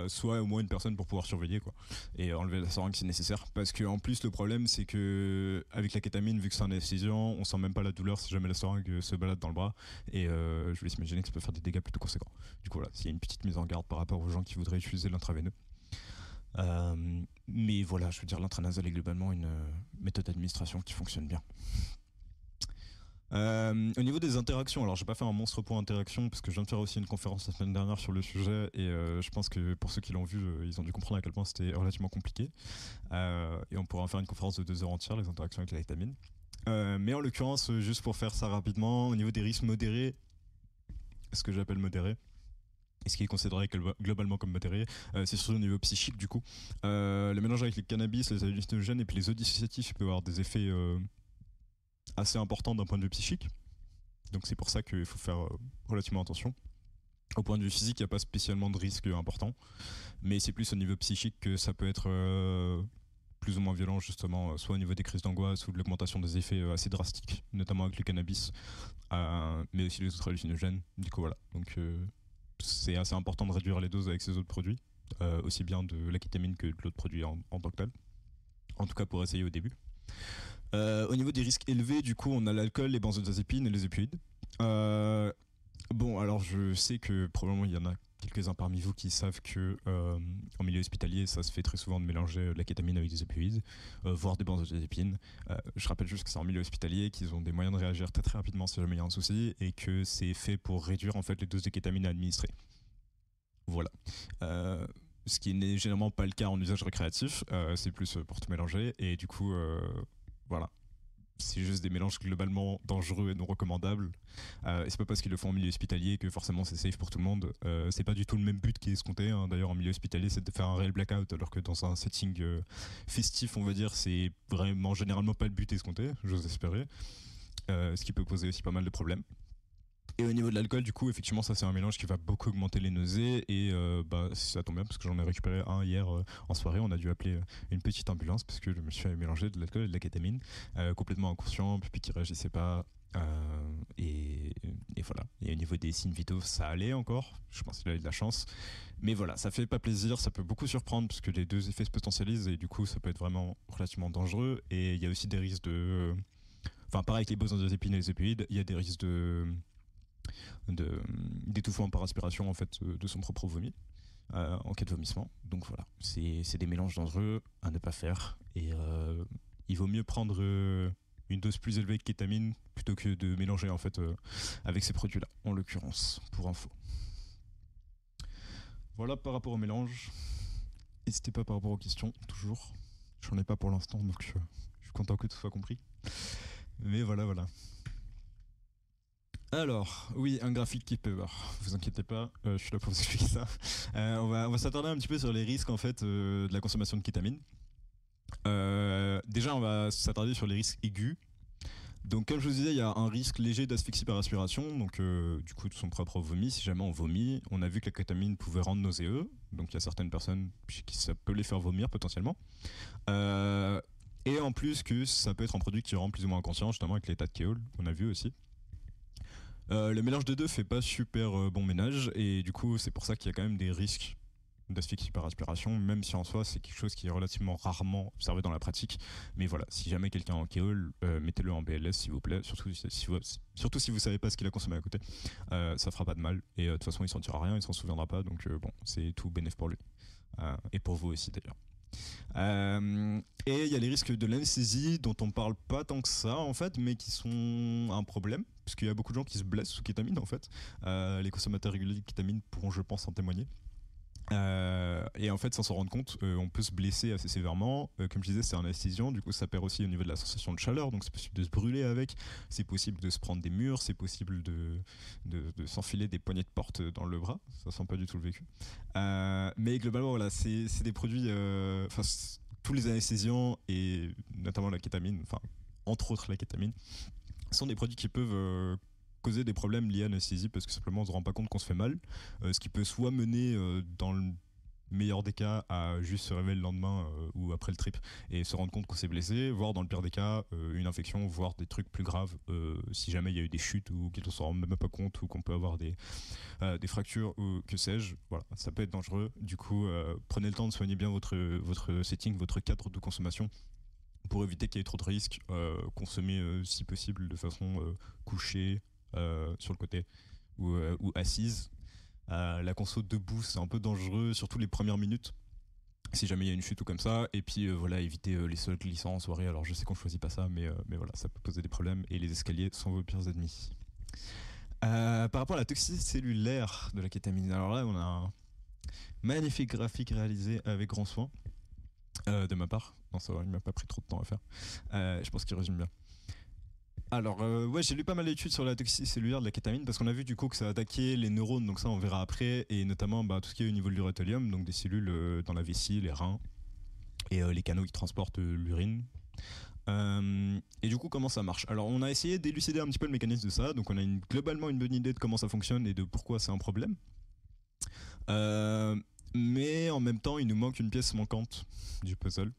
soit au moins une personne pour pouvoir surveiller quoi, et enlever la seringue si nécessaire, parce que en plus le problème c'est que avec la kétamine, vu que c'est un anesthésiant, on sent même pas la douleur si jamais la seringue se balade dans le bras et je vous laisse imaginer que ça peut faire des dégâts plutôt conséquents. Du coup voilà, s'il y a une petite mise en garde par rapport aux gens qui voudraient utiliser l'intraveineux. Mais voilà, je veux dire, l'intranasal est globalement une méthode d'administration qui fonctionne bien. Au niveau des interactions, alors j'ai pas fait un monstre point interaction parce que je viens de faire aussi une conférence la semaine dernière sur le sujet et je pense que pour ceux qui l'ont vu, ils ont dû comprendre à quel point c'était relativement compliqué. Et on pourra en faire une conférence de 2 heures entière, les interactions avec la kétamine. Mais en l'occurrence, juste pour faire ça rapidement, au niveau des risques modérés, ce que j'appelle modérés, et ce qui est considéré globalement comme modéré, c'est surtout au niveau psychique du coup. Le mélange avec les cannabis, les hallucinogènes et puis les eaux dissociatifs peut avoir des effets assez important d'un point de vue psychique. Donc c'est pour ça qu'il faut faire relativement attention. Au point de vue physique, il n'y a pas spécialement de risque important, mais c'est plus au niveau psychique que ça peut être plus ou moins violent, justement, soit au niveau des crises d'angoisse ou de l'augmentation des effets assez drastiques, notamment avec le cannabis, mais aussi les autres hallucinogènes. Du coup, voilà. Donc c'est assez important de réduire les doses avec ces autres produits, aussi bien de la kétamine que de l'autre produit en tant que tel. En tout cas, pour essayer au début. Au niveau des risques élevés, du coup, on a l'alcool, les benzodiazépines et les opioïdes. Bon, alors je sais que probablement il y en a quelques-uns parmi vous qui savent que en milieu hospitalier, ça se fait très souvent de mélanger de la kétamine avec des opioïdes, voire des benzodiazépines. Je rappelle juste que c'est en milieu hospitalier, qu'ils ont des moyens de réagir très très rapidement si jamais il y a un souci, et que c'est fait pour réduire en fait les doses de kétamine à administrer. Voilà. Ce qui n'est généralement pas le cas en usage récréatif, c'est plus pour tout mélanger, et du coup, voilà. C'est juste des mélanges globalement dangereux et non recommandables. Et c'est pas parce qu'ils le font en milieu hospitalier que forcément c'est safe pour tout le monde. C'est pas du tout le même but qui est escompté, hein. D'ailleurs, en milieu hospitalier, c'est de faire un réel blackout, alors que dans un setting festif, on va dire, c'est vraiment généralement pas le but escompté, j'ose espérer. Ce qui peut poser aussi pas mal de problèmes. Et au niveau de l'alcool, du coup, effectivement, ça c'est un mélange qui va beaucoup augmenter les nausées. Et bah, ça tombe bien parce que j'en ai récupéré un hier en soirée. On a dû appeler une petite ambulance parce que je me suis mélangé de l'alcool et de la kétamine, complètement inconscient, puis qui réagissait pas. Et voilà. Et au niveau des signes vitaux, ça allait encore. Je pense qu'il a eu de la chance. Mais voilà, ça fait pas plaisir. Ça peut beaucoup surprendre parce que les deux effets se potentialisent et du coup, ça peut être vraiment relativement dangereux. Et il y a aussi des risques de. Enfin, pareil avec les benzodiazépines et les opioïdes, il y a des risques d'étouffement par aspiration en fait de son propre vomi en cas de vomissement. Donc voilà, c'est des mélanges dangereux à ne pas faire et il vaut mieux prendre une dose plus élevée de kétamine plutôt que de mélanger en fait avec ces produits-là, en l'occurrence, pour info. Voilà par rapport au mélange. N'hésitez pas par rapport aux questions, toujours. J'en ai pas pour l'instant, donc je suis content que tout soit compris. Mais voilà, voilà. Alors, oui, un graphique qui peut voir. Vous inquiétez pas, je suis là pour vous expliquer ça. On va s'attarder un petit peu sur les risques en fait de la consommation de kétamine. Déjà, on va s'attarder sur les risques aigus. Donc, comme je vous disais, il y a un risque léger d'asphyxie par aspiration, donc du coup de son propre vomi. Si jamais on vomit, on a vu que la kétamine pouvait rendre nauséeux, donc il y a certaines personnes qui ça peut les faire vomir potentiellement. Et en plus que ça peut être un produit qui rend plus ou moins inconscient, justement avec l'état de kéol, on a vu aussi. Le mélange des deux fait pas super bon ménage et du coup c'est pour ça qu'il y a quand même des risques d'asphyxie par aspiration, même si en soi c'est quelque chose qui est relativement rarement observé dans la pratique. Mais voilà, si jamais quelqu'un en kéol, mettez-le en BLS s'il vous plaît, surtout si vous savez pas ce qu'il a consommé à côté. Ça fera pas de mal et de toute façon il sentira rien, il s'en souviendra pas, donc bon, c'est tout bénéf pour lui. Et pour vous aussi d'ailleurs. Et il y a les risques de l'anesthésie dont on parle pas tant que ça en fait, mais qui sont un problème, puisqu'il y a beaucoup de gens qui se blessent sous kétamine en fait. Les consommateurs réguliers de kétamine pourront, je pense, en témoigner. Et en fait, sans s'en rendre compte, on peut se blesser assez sévèrement. Comme je disais, c'est un anesthésiant, du coup, ça perd aussi au niveau de la sensation de chaleur, donc c'est possible de se brûler avec, c'est possible de se prendre des murs, c'est possible de s'enfiler des poignées de porte dans le bras, ça sent pas du tout le vécu. Mais globalement, voilà, c'est des produits, tous les anesthésiants, et notamment la kétamine, enfin, entre autres la kétamine, sont des produits qui peuvent causer des problèmes liés à l'anesthésie parce que simplement on se rend pas compte qu'on se fait mal, ce qui peut soit mener dans le meilleur des cas à juste se réveiller le lendemain ou après le trip et se rendre compte qu'on s'est blessé, voire dans le pire des cas une infection, voire des trucs plus graves si jamais il y a eu des chutes ou qu'on se rend même pas compte ou qu'on peut avoir des fractures ou que sais-je. Voilà, ça peut être dangereux. Du coup, prenez le temps de soigner bien votre setting, votre cadre de consommation pour éviter qu'il y ait trop de risques. Consommer si possible de façon couchée, sur le côté ou assise. La conso debout, c'est un peu dangereux, surtout les premières minutes, si jamais il y a une chute ou comme ça. Et puis voilà, éviter les sols glissants en soirée. Alors je sais qu'on choisit pas ça, mais voilà, ça peut poser des problèmes et les escaliers sont vos pires ennemis. Par rapport à la toxicité cellulaire de la kétamine, alors là, on a un magnifique graphique réalisé avec grand soin de ma part. Non, ça va, il m'a pas pris trop de temps à faire. Je pense qu'il résume bien. Alors, ouais, j'ai lu pas mal d'études sur la toxicité cellulaire de la kétamine parce qu'on a vu du coup que ça attaquait les neurones, donc ça on verra après, et notamment tout ce qui est au niveau de l'urothélium, donc des cellules dans la vessie, les reins et les canaux qui transportent l'urine. Et du coup, comment ça marche? Alors, on a essayé d'élucider un petit peu le mécanisme de ça, donc on a globalement une bonne idée de comment ça fonctionne et de pourquoi c'est un problème. Euh, mais en même temps, il nous manque une pièce manquante du puzzle.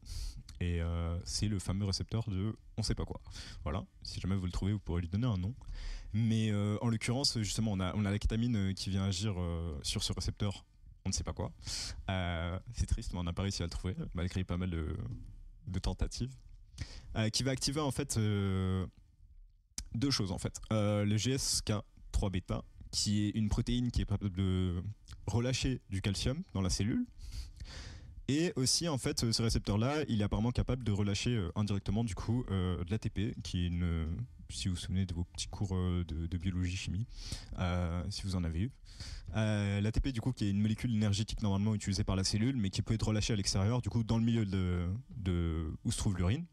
Et c'est le fameux récepteur de on sait pas quoi. Voilà, si jamais vous le trouvez, vous pourrez lui donner un nom. Mais en l'occurrence, justement, on a la kétamine qui vient agir sur ce récepteur, on ne sait pas quoi. C'est triste, mais on n'a pas réussi à le trouver, malgré pas mal de tentatives. Qui va activer en fait deux choses en fait. Le GSK3 bêta, qui est une protéine qui est capable de relâcher du calcium dans la cellule. Et aussi, en fait, ce récepteur-là, il est apparemment capable de relâcher indirectement, du coup, de l'ATP, qui est si vous vous souvenez de vos petits cours de biologie-chimie, si vous en avez eu. L'ATP, du coup, qui est une molécule énergétique normalement utilisée par la cellule, mais qui peut être relâchée à l'extérieur, du coup, dans le milieu où se trouve l'urine.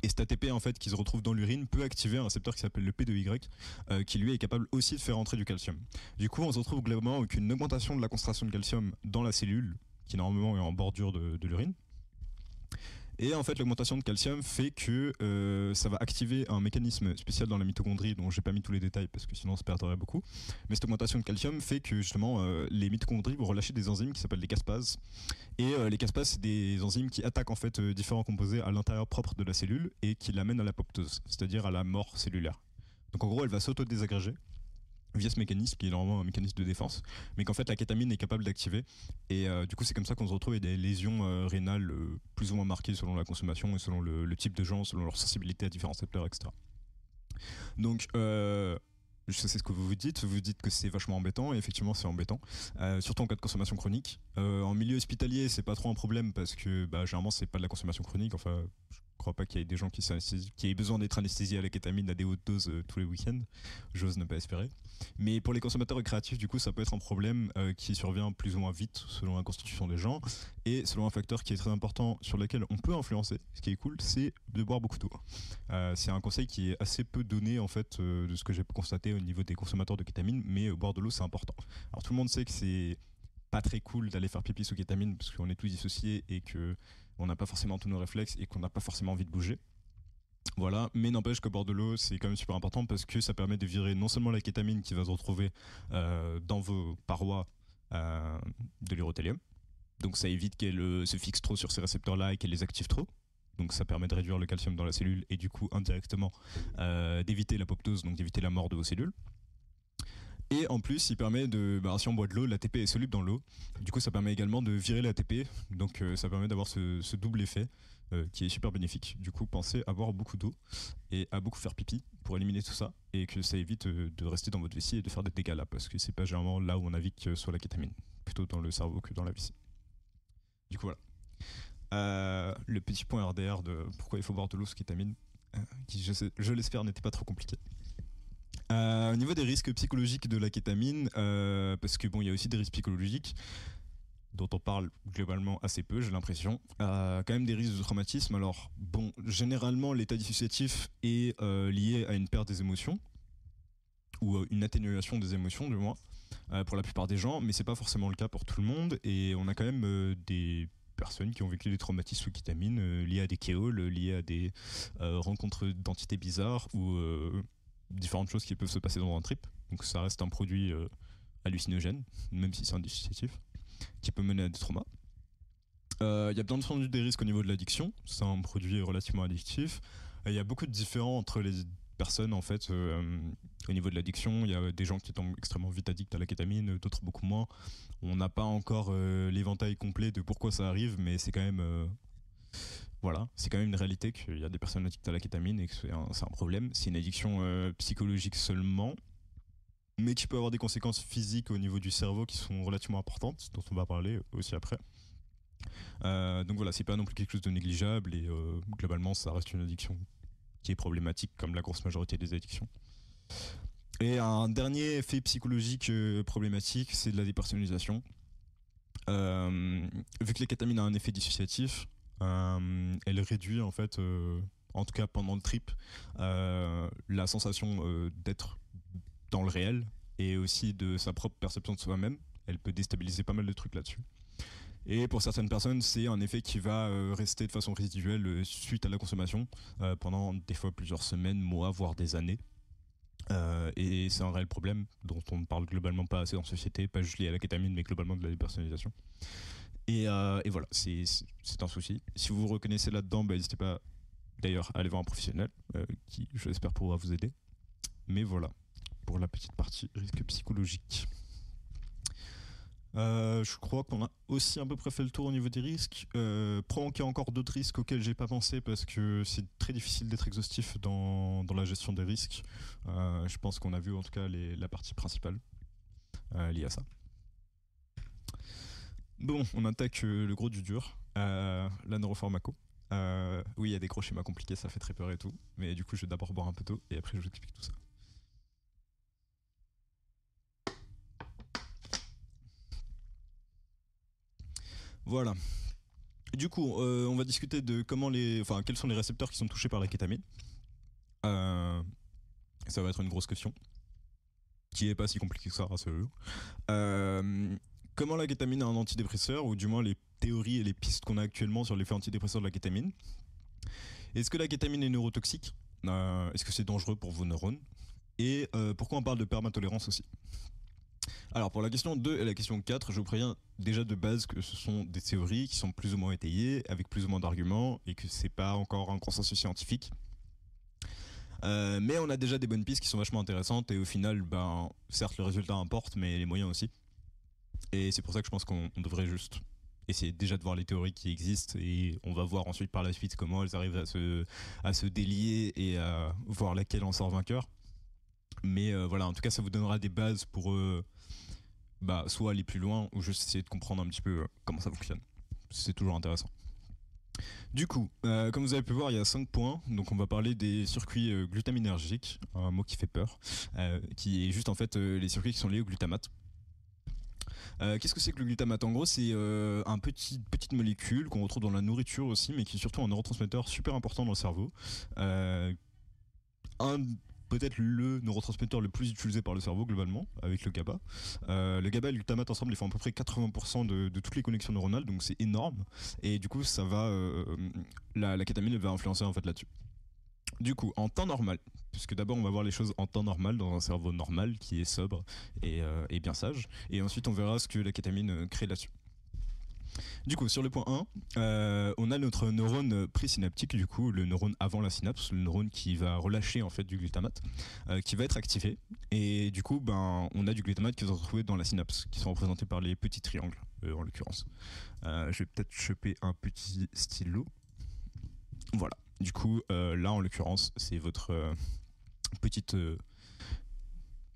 Et cet ATP en fait qui se retrouve dans l'urine peut activer un récepteur qui s'appelle le P2Y qui lui est capable aussi de faire entrer du calcium. Du coup on se retrouve globalement avec une augmentation de la concentration de calcium dans la cellule qui normalement est en bordure de l'urine. Et en fait, l'augmentation de calcium fait que ça va activer un mécanisme spécial dans la mitochondrie, dont j'ai pas mis tous les détails parce que sinon on se perdrait beaucoup. Mais cette augmentation de calcium fait que justement les mitochondries vont relâcher des enzymes qui s'appellent les caspases. Et les caspases, c'est des enzymes qui attaquent en fait différents composés à l'intérieur propre de la cellule et qui l'amènent à l'apoptose, c'est-à-dire à la mort cellulaire. Donc en gros, elle va s'auto-désagréger via ce mécanisme qui est normalement un mécanisme de défense, mais qu'en fait la kétamine est capable d'activer. Et du coup, c'est comme ça qu'on se retrouve avec des lésions rénales plus ou moins marquées selon la consommation et selon le type de gens, selon leur sensibilité à différents récepteurs, etc. Donc, je sais ce que vous dites que c'est vachement embêtant, et effectivement c'est embêtant, surtout en cas de consommation chronique. En milieu hospitalier, c'est pas trop un problème parce que généralement c'est pas de la consommation chronique, enfin je crois pas qu'il y ait des gens qui aient besoin d'être anesthésiés à la kétamine à des hautes doses tous les week-ends, j'ose ne pas espérer. Mais pour les consommateurs récréatifs, du coup, ça peut être un problème qui survient plus ou moins vite selon la constitution des gens et selon un facteur qui est très important sur lequel on peut influencer. Ce qui est cool, c'est de boire beaucoup d'eau. C'est un conseil qui est assez peu donné en fait de ce que j'ai constaté au niveau des consommateurs de kétamine, mais boire de l'eau c'est important. Alors tout le monde sait que c'est pas très cool d'aller faire pipi sous kétamine parce qu'on est tous dissociés et que on n'a pas forcément tous nos réflexes et qu'on n'a pas forcément envie de bouger. Voilà, mais n'empêche que boire de l'eau, c'est quand même super important parce que ça permet de virer non seulement la kétamine qui va se retrouver dans vos parois de l'urothélium, donc ça évite qu'elle se fixe trop sur ces récepteurs-là et qu'elle les active trop. Donc ça permet de réduire le calcium dans la cellule et du coup indirectement d'éviter l'apoptose, donc d'éviter la mort de vos cellules. Et en plus, il permet si on boit de l'eau, l'ATP est soluble dans l'eau. Du coup, ça permet également de virer l'ATP. Donc, ça permet d'avoir ce double effet qui est super bénéfique. Du coup, pensez à boire beaucoup d'eau et à beaucoup faire pipi pour éliminer tout ça et que ça évite de rester dans votre vessie et de faire des dégâts là parce que c'est pas généralement là où on navigue soit la kétamine, plutôt dans le cerveau que dans la vessie. Du coup, voilà. Le petit point RDR de pourquoi il faut boire de l'eau sous kétamine, qui je l'espère n'était pas trop compliqué. Au niveau des risques psychologiques de la kétamine, parce que bon, il y a aussi des risques psychologiques dont on parle globalement assez peu, j'ai l'impression. Quand même des risques de traumatisme. Alors bon, généralement l'état dissociatif est lié à une perte des émotions ou une atténuation des émotions du moins pour la plupart des gens, mais c'est pas forcément le cas pour tout le monde. Et on a quand même des personnes qui ont vécu des traumatismes sous kétamine liés à des kéols, liés à des rencontres d'entités bizarres ou différentes choses qui peuvent se passer dans un trip. Donc ça reste un produit hallucinogène, même si c'est un dissociatif, qui peut mener à des traumas. Il y a bien entendu des risques au niveau de l'addiction, c'est un produit relativement addictif. Il y a beaucoup de différends entre les personnes en fait au niveau de l'addiction. Il y a des gens qui tombent extrêmement vite addicts à la kétamine, d'autres beaucoup moins. On n'a pas encore l'éventail complet de pourquoi ça arrive, mais c'est quand même voilà, c'est quand même une réalité qu'il y a des personnes addictes à la kétamine et que c'est un problème. C'est une addiction psychologique seulement, mais qui peut avoir des conséquences physiques au niveau du cerveau qui sont relativement importantes, dont on va parler aussi après. Donc voilà, c'est pas non plus quelque chose de négligeable et globalement ça reste une addiction qui est problématique comme la grosse majorité des addictions. Et un dernier effet psychologique problématique, c'est de la dépersonnalisation. Vu que la kétamine a un effet dissociatif, elle réduit en fait, en tout cas pendant le trip, la sensation d'être dans le réel et aussi de sa propre perception de soi-même. Elle peut déstabiliser pas mal de trucs là-dessus. Et pour certaines personnes, c'est un effet qui va rester de façon résiduelle suite à la consommation pendant des fois plusieurs semaines, mois, voire des années. Et c'est un réel problème dont on ne parle globalement pas assez en société, pas juste lié à la kétamine, mais globalement de la dépersonnalisation. Et voilà, c'est un souci. Si vous vous reconnaissez là-dedans, n'hésitez pas d'ailleurs à aller voir un professionnel qui, je l'espère, pourra vous aider. Mais voilà, pour la petite partie risque psychologique. Je crois qu'on a aussi à peu près fait le tour au niveau des risques. Probablement qu'il y a encore d'autres risques auxquels j'ai pas pensé parce que c'est très difficile d'être exhaustif dans la gestion des risques. Je pense qu'on a vu en tout cas la partie principale liée à ça. Bon, on attaque le gros du dur, la neuropharmaco. Oui, il y a des gros schémas compliqués, ça fait très peur et tout. Mais du coup, je vais d'abord boire un peu d'eau et après je vous explique tout ça. Voilà. Du coup, on va discuter de quels sont les récepteurs qui sont touchés par la kétamine. Ça va être une grosse question, qui est pas si compliquée que ça, rassurez-vous. Comment la kétamine est un antidépresseur, ou du moins les théories et les pistes qu'on a actuellement sur l'effet antidépresseur de la kétamine. Est-ce que la kétamine est neurotoxique ? Est-ce que c'est dangereux pour vos neurones ? Et pourquoi on parle de permatolérance aussi ? Alors pour la question 2 et la question 4, je vous préviens déjà de base que ce sont des théories qui sont plus ou moins étayées, avec plus ou moins d'arguments, et que c'est pas encore un consensus scientifique. Mais on a déjà des bonnes pistes qui sont vachement intéressantes, et au final, certes le résultat importe, mais les moyens aussi. Et c'est pour ça que je pense qu'on devrait juste essayer déjà de voir les théories qui existent, et on va voir ensuite par la suite comment elles arrivent à se délier et à voir laquelle en sort vainqueur. Mais voilà, en tout cas ça vous donnera des bases pour soit aller plus loin ou juste essayer de comprendre un petit peu comment ça fonctionne. C'est toujours intéressant. Du coup, comme vous avez pu voir, il y a 5 points. Donc on va parler des circuits glutaminergiques, un mot qui fait peur, qui est juste en fait les circuits qui sont liés au glutamate. Qu'est-ce que c'est que le glutamate ? En gros, c'est une petite molécule qu'on retrouve dans la nourriture aussi, mais qui est surtout un neurotransmetteur super important dans le cerveau. Peut-être le neurotransmetteur le plus utilisé par le cerveau globalement, avec le GABA. Le GABA et le glutamate ensemble, ils font à peu près 80% de toutes les connexions neuronales, donc c'est énorme. Et du coup, ça va, la kétamine va influencer en fait là-dessus. Du coup, en temps normal, puisque d'abord on va voir les choses en temps normal, dans un cerveau normal qui est sobre et bien sage, et ensuite on verra ce que la kétamine crée là-dessus. Du coup, sur le point 1, on a notre neurone présynaptique, du coup, le neurone avant la synapse, le neurone qui va relâcher en fait du glutamate, qui va être activé. Et du coup, on a du glutamate qui va se retrouver dans la synapse, qui sont représentés par les petits triangles, en l'occurrence. Je vais peut-être choper un petit stylo. Voilà. Du coup, là, en l'occurrence, c'est votre petite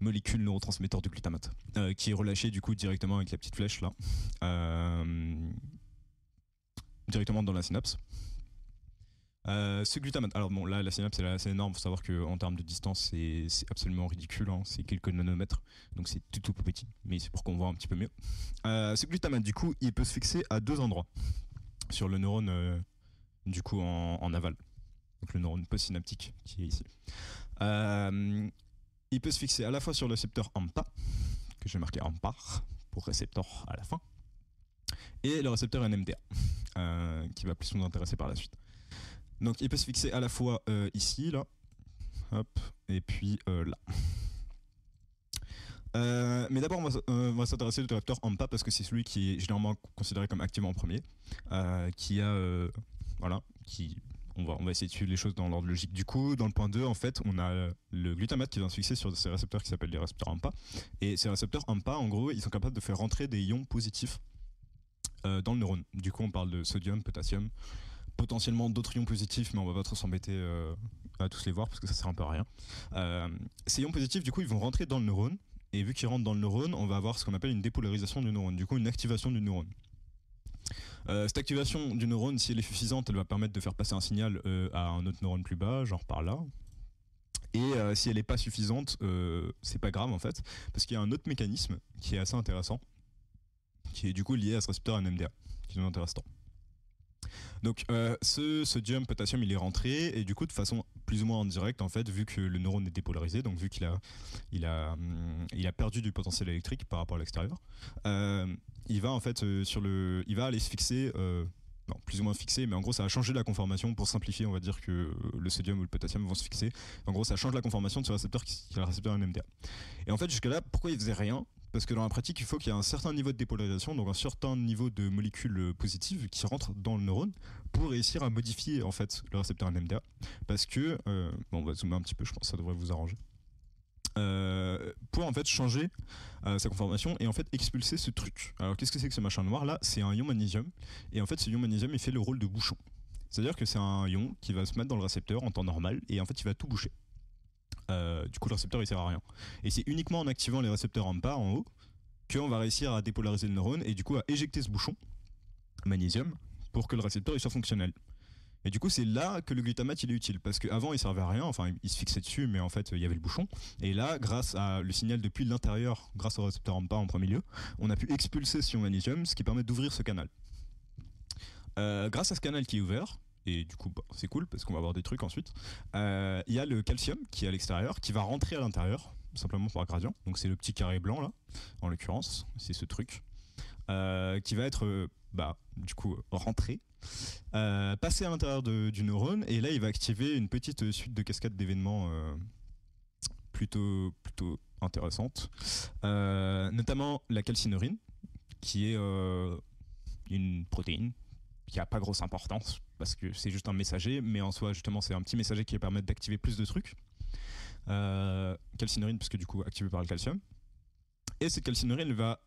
molécule neurotransmetteur de glutamate qui est relâchée du coup directement avec la petite flèche là, directement dans la synapse. Ce glutamate, alors bon là la synapse elle est assez énorme, faut savoir qu'en termes de distance c'est absolument ridicule, hein, c'est quelques nanomètres, donc c'est tout petit, mais c'est pour qu'on voit un petit peu mieux. Ce glutamate du coup il peut se fixer à 2 endroits sur le neurone du coup en aval, donc le neurone postsynaptique qui est ici. Il peut se fixer à la fois sur le récepteur AMPA, que j'ai marqué AMPA pour récepteur à la fin, et le récepteur NMDA, qui va plus nous intéresser par la suite. Donc il peut se fixer à la fois ici, là, hop, et puis là. Mais d'abord on va s'intéresser au récepteur AMPA parce que c'est celui qui est généralement considéré comme activant en premier, qui a on va essayer de suivre les choses dans l'ordre logique. Du coup, dans le point 2, en fait, on a le glutamate qui vient se fixer sur ces récepteurs qui s'appellent les récepteurs AMPA. Et ces récepteurs AMPA, en gros, ils sont capables de faire rentrer des ions positifs dans le neurone. Du coup, on parle de sodium, potassium, potentiellement d'autres ions positifs, mais on va pas trop s'embêter à tous les voir parce que ça sert un peu à rien. Ces ions positifs, du coup, ils vont rentrer dans le neurone. Et vu qu'ils rentrent dans le neurone, on va avoir ce qu'on appelle une dépolarisation du neurone. Du coup, une activation du neurone. Cette activation du neurone, si elle est suffisante, elle va permettre de faire passer un signal à un autre neurone plus bas, genre par là. Et si elle n'est pas suffisante, c'est pas grave en fait, parce qu'il y a un autre mécanisme qui est assez intéressant, qui est du coup lié à ce récepteur NMDA, qui nous intéresse tant. Donc ce sodium, potassium, il est rentré, et du coup de façon plus ou moins en direct en fait, vu que le neurone est dépolarisé, donc vu il a perdu du potentiel électrique par rapport à l'extérieur. Il va en fait il va aller se fixer. Non, plus ou moins fixé, mais en gros ça va changer la conformation. Pour simplifier, on va dire que le sodium ou le potassium vont se fixer. En gros ça change la conformation de ce récepteur qui est le récepteur NMDA. Et en fait jusque là, pourquoi il faisait rien? Parce que dans la pratique, il faut qu'il y ait un certain niveau de dépolarisation, donc un certain niveau de molécules positives qui rentrent dans le neurone pour réussir à modifier en fait le récepteur NMDA. Parce que, bon, on va zoomer un petit peu, je pense que ça devrait vous arranger. Pour en fait changer sa conformation et en fait expulser ce truc. Alors qu'est-ce que c'est que ce machin noir là? C'est un ion magnésium, et en fait ce ion magnésium il fait le rôle de bouchon. C'est-à-dire que c'est un ion qui va se mettre dans le récepteur en temps normal et en fait il va tout boucher. Du coup le récepteur il sert à rien. Et c'est uniquement en activant les récepteurs en bas, en haut, qu'on va réussir à dépolariser le neurone et du coup à éjecter ce bouchon magnésium pour que le récepteur il soit fonctionnel. Et du coup, c'est là que le glutamate il est utile, parce qu'avant il servait à rien, enfin il se fixait dessus, mais en fait il y avait le bouchon. Et là, grâce à le signal depuis l'intérieur, grâce au récepteur AMPA en premier lieu, on a pu expulser ce ion magnésium, ce qui permet d'ouvrir ce canal. Grâce à ce canal qui est ouvert, et du coup bah, c'est cool parce qu'on va avoir des trucs ensuite, il y a le calcium qui est à l'extérieur, qui va rentrer à l'intérieur, simplement par gradient. Donc c'est le petit carré blanc là, en l'occurrence, c'est ce truc, qui va être du coup rentré. Passer à l'intérieur du neurone, et là il va activer une petite suite de cascades d'événements plutôt intéressantes, notamment la calcinurine qui est une protéine qui a pas grosse importance parce que c'est juste un messager, mais en soi justement c'est un petit messager qui va permettre d'activer plus de trucs. Calcinurine parce que du coup activée par le calcium, et cette calcinurine va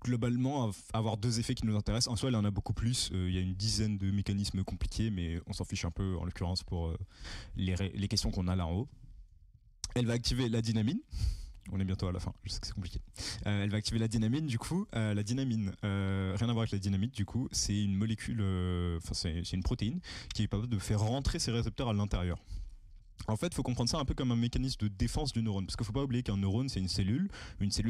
globalement avoir deux effets qui nous intéressent. En soi, il en a beaucoup plus. Il y a une dizaine de mécanismes compliqués, mais on s'en fiche un peu en l'occurrence pour les questions qu'on a là en haut. Elle va activer la dynamine. On est bientôt à la fin, je sais que c'est compliqué. Elle va activer la dynamine, du coup. La dynamine, rien à voir avec la dynamite, du coup. C'est une molécule, c'est une protéine qui est capable de faire rentrer ses récepteurs à l'intérieur. En fait, il faut comprendre ça un peu comme un mécanisme de défense du neurone, parce qu'il ne faut pas oublier qu'un neurone, c'est une cellule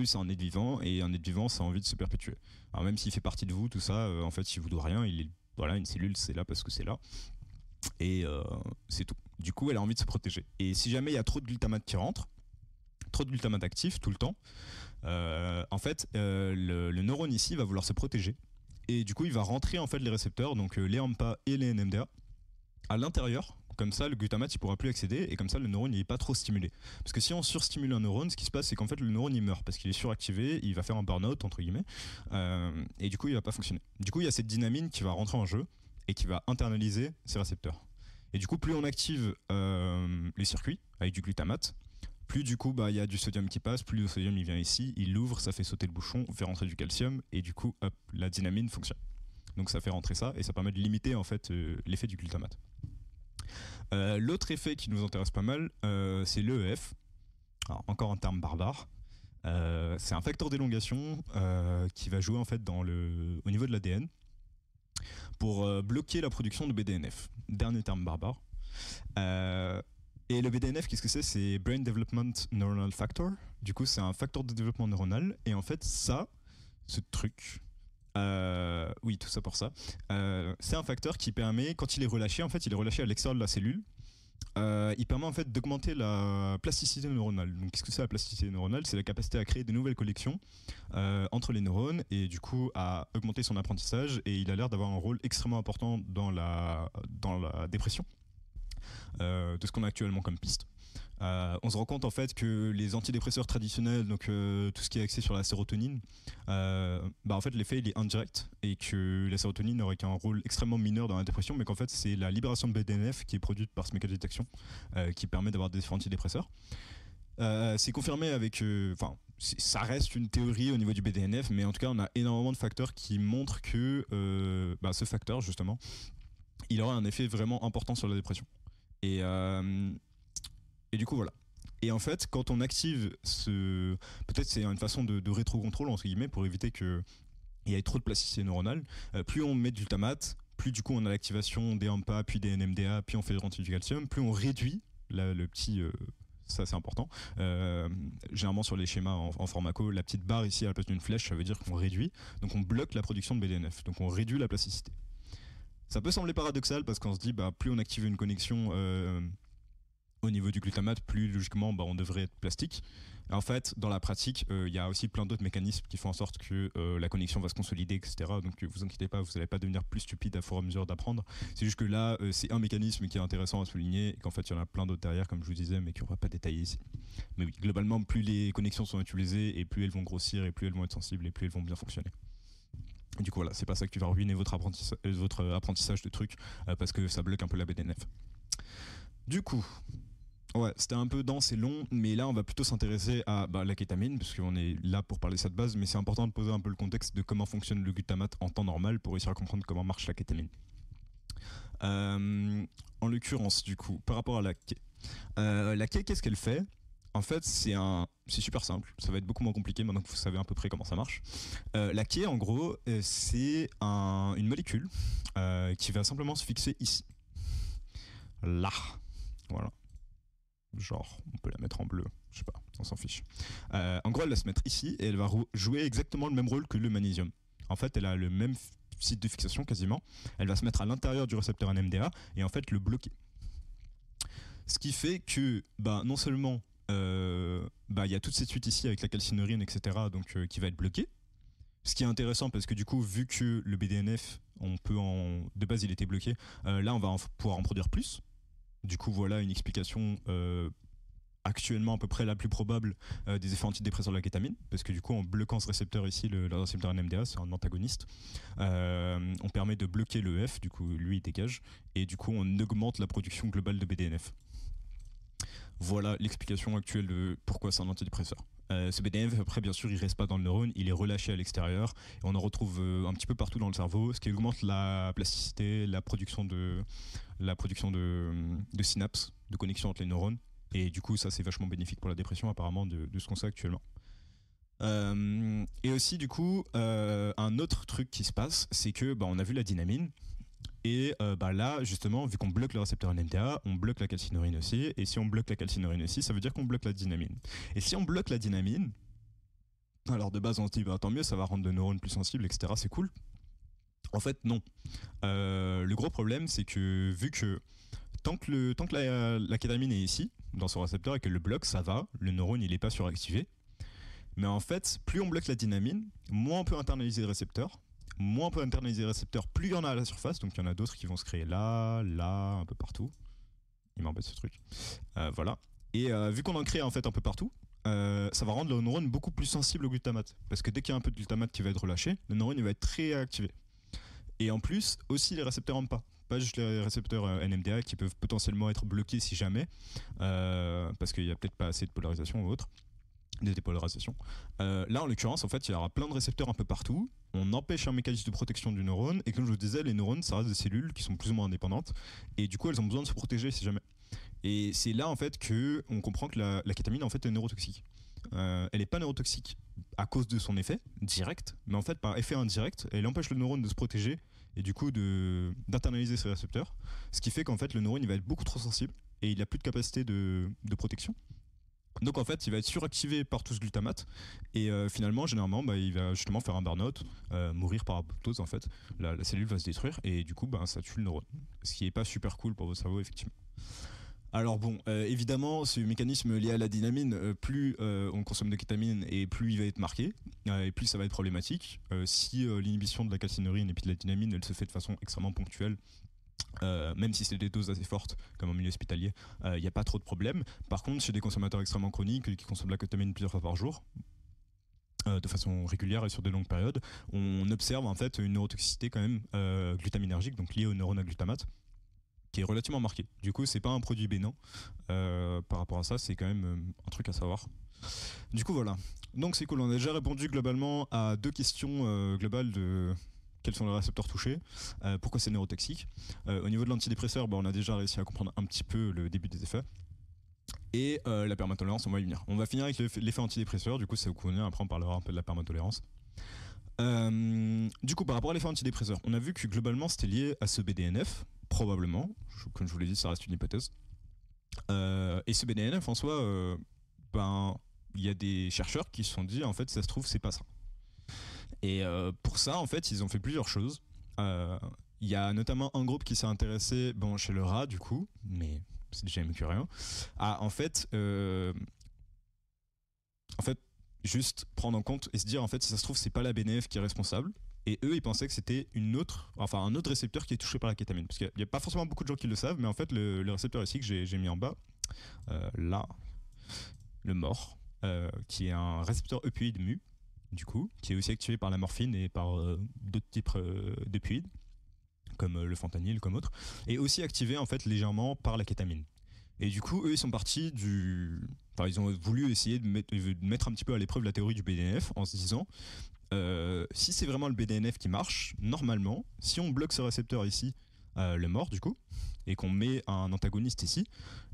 c'est un être vivant, et un être vivant, ça a envie de se perpétuer. Alors même s'il fait partie de vous, tout ça, en fait, il vous doit rien, voilà, une cellule, c'est là parce que c'est là, et c'est tout. Du coup, elle a envie de se protéger. Et si jamais il y a trop de glutamate qui rentre, trop de glutamate actif tout le temps, en fait, le neurone ici va vouloir se protéger, et du coup, il va rentrer en fait les récepteurs, donc les AMPA et les NMDA, à l'intérieur. Comme ça, le glutamate, il pourra plus accéder, et comme ça, le neurone, il est pas trop stimulé. Parce que si on surstimule un neurone, ce qui se passe, c'est qu'en fait, le neurone, il meurt parce qu'il est suractivé, il va faire un burn-out, entre guillemets, et du coup, il va pas fonctionner. Du coup, il y a cette dynamine qui va rentrer en jeu et qui va internaliser ces récepteurs. Et du coup, plus on active les circuits avec du glutamate, plus du coup, il y a du sodium qui passe, plus le sodium, il vient ici, il l'ouvre, ça fait sauter le bouchon, fait rentrer du calcium, et du coup, hop, la dynamine fonctionne. Donc ça fait rentrer ça, et ça permet de limiter, en fait, l'effet du glutamate. L'autre effet qui nous intéresse pas mal, c'est l'EEF. Alors, encore un terme barbare. C'est un facteur d'élongation qui va jouer en fait au niveau de l'ADN pour bloquer la production de BDNF. Dernier terme barbare. Et le BDNF, qu'est-ce que c'est? C'est Brain Development Neuronal Factor. Du coup, c'est un facteur de développement neuronal. Et en fait, ce truc, oui, tout ça pour ça. C'est un facteur qui permet, quand il est relâché, en fait, il est relâché à l'extérieur de la cellule. Il permet en fait d'augmenter la plasticité neuronale. Donc, qu'est-ce que c'est la plasticité neuronale? C'est la capacité à créer de nouvelles connexions entre les neurones et du coup à augmenter son apprentissage. Et il a l'air d'avoir un rôle extrêmement important dans la dépression de ce qu'on a actuellement comme piste. On se rend compte en fait que les antidépresseurs traditionnels, donc tout ce qui est axé sur la sérotonine, en fait l'effet il est indirect et que la sérotonine n'aurait qu'un rôle extrêmement mineur dans la dépression, mais qu'en fait c'est la libération de BDNF qui est produite par ce mécanisme d'action qui permet d'avoir des effets antidépresseurs. C'est confirmé avec, ça reste une théorie au niveau du BDNF, mais en tout cas on a énormément de facteurs qui montrent que ce facteur justement, il aura un effet vraiment important sur la dépression. Et du coup, voilà. Et en fait, quand on active peut-être c'est une façon de rétro-contrôle, entre guillemets, pour éviter qu'il y ait trop de plasticité neuronale. Plus on met du glutamate, plus du coup on a l'activation des AMPA, puis des NMDA, puis on fait rentrer du calcium, plus on réduit le petit... ça c'est important. Généralement sur les schémas en pharmaco, la petite barre ici à la place d'une flèche, ça veut dire qu'on réduit. Donc on bloque la production de BDNF. Donc on réduit la plasticité. Ça peut sembler paradoxal parce qu'on se dit, plus on active une connexion... au niveau du glutamate, plus logiquement on devrait être plastique. Et en fait, dans la pratique, il y a aussi plein d'autres mécanismes qui font en sorte que la connexion va se consolider, etc. Donc vous inquiétez pas, vous n'allez pas devenir plus stupide à fur et à mesure d'apprendre. C'est juste que là, c'est un mécanisme qui est intéressant à souligner et qu'en fait, il y en a plein d'autres derrière, comme je vous disais, mais qu'on ne va pas détailler ici. Mais oui, globalement, plus les connexions sont utilisées et plus elles vont grossir et plus elles vont être sensibles et plus elles vont bien fonctionner. Et du coup, voilà, c'est pas ça qui va ruiner votre apprentissage de trucs parce que ça bloque un peu la BDNF. Du coup, ouais, c'était un peu dense et long, mais là on va plutôt s'intéresser à la kétamine, parce qu'on est là pour parler de ça de base, mais c'est important de poser un peu le contexte de comment fonctionne le glutamate en temps normal pour réussir à comprendre comment marche la kétamine. En l'occurrence, du coup, par rapport à la K, qu'est-ce qu'elle fait? En fait, c'est super simple. Ça va être beaucoup moins compliqué maintenant que vous savez à peu près comment ça marche. La K, en gros, c'est une molécule qui va simplement se fixer ici. Là. Voilà. Genre, on peut la mettre en bleu, je sais pas, on s'en fiche. En gros, elle va se mettre ici et elle va jouer exactement le même rôle que le magnésium. En fait, elle a le même site de fixation quasiment. Elle va se mettre à l'intérieur du récepteur NMDA et en fait le bloquer. Ce qui fait que, non seulement il y a toute cette suite ici avec la calcinurine, etc., donc qui va être bloquée. Ce qui est intéressant parce que du coup, vu que le BDNF, de base, il était bloqué, là, on va pouvoir en produire plus. Du coup, voilà une explication actuellement à peu près la plus probable des effets antidépresseurs de la kétamine, parce que du coup, en bloquant ce récepteur ici, le récepteur NMDA, c'est un antagoniste, on permet de bloquer le F, du coup, lui, il dégage, et du coup, on augmente la production globale de BDNF. Voilà l'explication actuelle de pourquoi c'est un antidépresseur. Ce BDNF, après, bien sûr, il ne reste pas dans le neurone, il est relâché à l'extérieur, et on en retrouve un petit peu partout dans le cerveau, ce qui augmente la plasticité, la production de synapses, de connexions entre les neurones, et du coup, ça, c'est vachement bénéfique pour la dépression, apparemment, de ce qu'on sait actuellement. Et aussi, du coup, un autre truc qui se passe, c'est que on a vu la dynamine. Et là, justement, vu qu'on bloque le récepteur NMDA, on bloque la calcinurine aussi. Et si on bloque la calcinurine aussi, ça veut dire qu'on bloque la dynamine. Et si on bloque la dynamine, alors de base, on se dit, tant mieux, ça va rendre le neurone plus sensible, etc. C'est cool. En fait, non. Le gros problème, c'est que vu que tant que la kétamine est ici, dans son récepteur, et qu'elle le bloque, ça va. Le neurone, il n'est pas suractivé. Mais en fait, plus on bloque la dynamine, moins on peut internaliser le récepteur. Moins on peut internaliser les récepteurs, plus il y en a à la surface. Donc il y en a d'autres qui vont se créer là, un peu partout. Il m'embête ce truc. Voilà. Et vu qu'on en crée en fait un peu partout, ça va rendre le neurone beaucoup plus sensible au glutamate. Parce que dès qu'il y a un peu de glutamate qui va être relâché, le neurone il va être très activé. Et en plus, aussi les récepteurs AMPA. Pas juste les récepteurs NMDA qui peuvent potentiellement être bloqués si jamais, parce qu'il n'y a peut-être pas assez de polarisation ou autre. Des dépolarisations. Là, en l'occurrence, en fait, il y aura plein de récepteurs un peu partout. On empêche un mécanisme de protection du neurone. Et comme je vous disais, les neurones, ça reste des cellules qui sont plus ou moins indépendantes. Et du coup, elles ont besoin de se protéger si jamais. Et c'est là, en fait, qu'on comprend que la kétamine, en fait, est neurotoxique. Elle n'est pas neurotoxique à cause de son effet direct, mais en fait, par effet indirect, elle empêche le neurone de se protéger et du coup d'internaliser ses récepteurs. Ce qui fait qu'en fait, le neurone, il va être beaucoup trop sensible et il n'a plus de capacité de protection. Donc en fait, il va être suractivé par tout ce glutamate et finalement, généralement, il va justement faire un burn-out, mourir par apoptose en fait. La cellule va se détruire et du coup, ça tue le neurone. Ce qui est pas super cool pour votre cerveau, effectivement. Alors bon, évidemment, ce mécanisme lié à la dynamine, plus on consomme de kétamine et plus il va être marqué, et plus ça va être problématique. Si l'inhibition de la calcinurine et puis de la dynamine, elle se fait de façon extrêmement ponctuelle, même si c'est des doses assez fortes, comme en milieu hospitalier, il n'y a pas trop de problèmes. Par contre, chez des consommateurs extrêmement chroniques qui consomment de la kétamine plusieurs fois par jour, de façon régulière et sur de longues périodes, on observe en fait une neurotoxicité quand même glutaminergique, donc liée au neurone à glutamate, qui est relativement marquée. Du coup, c'est pas un produit bénin. Par rapport à ça, c'est quand même un truc à savoir. Du coup, voilà. Donc c'est cool, on a déjà répondu globalement à 2 questions globales de quels sont les récepteurs touchés, pourquoi c'est neurotoxique. Au niveau de l'antidépresseur, on a déjà réussi à comprendre un petit peu le début des effets. Et la permatolérance, on va y venir. On va finir avec l'effet antidépresseur, du coup c'est vous connaissez, après on parlera un peu de la permatolérance. Du coup, par rapport à l'effet antidépresseur, on a vu que globalement c'était lié à ce BDNF, probablement, comme je vous l'ai dit, ça reste une hypothèse. Et ce BDNF en soi, il y a des chercheurs qui se sont dit en fait ça se trouve c'est pas ça. Et pour ça en fait ils ont fait plusieurs choses. Il y a notamment un groupe qui s'est intéressé chez le rat du coup, mais c'est déjà mieux que rien, à en fait, juste prendre en compte et se dire, en fait, si ça se trouve, c'est pas la BNF qui est responsable. Et eux, ils pensaient que c'était un autre récepteur qui est touché par la kétamine. Parce qu'il n'y a pas forcément beaucoup de gens qui le savent, mais en fait, le récepteur ici que j'ai mis en bas, là, le MOR, qui est un récepteur opioïde mu, du coup, qui est aussi activé par la morphine et par d'autres types d'opioïdes, comme le fentanyl, comme autres, et aussi activé en fait légèrement par la kétamine. Et du coup, eux, ils sont partis Enfin, ils ont voulu essayer de mettre un petit peu à l'épreuve la théorie du BDNF en se disant si c'est vraiment le BDNF qui marche, normalement, si on bloque ce récepteur ici, le mort du coup, et qu'on met un antagoniste ici,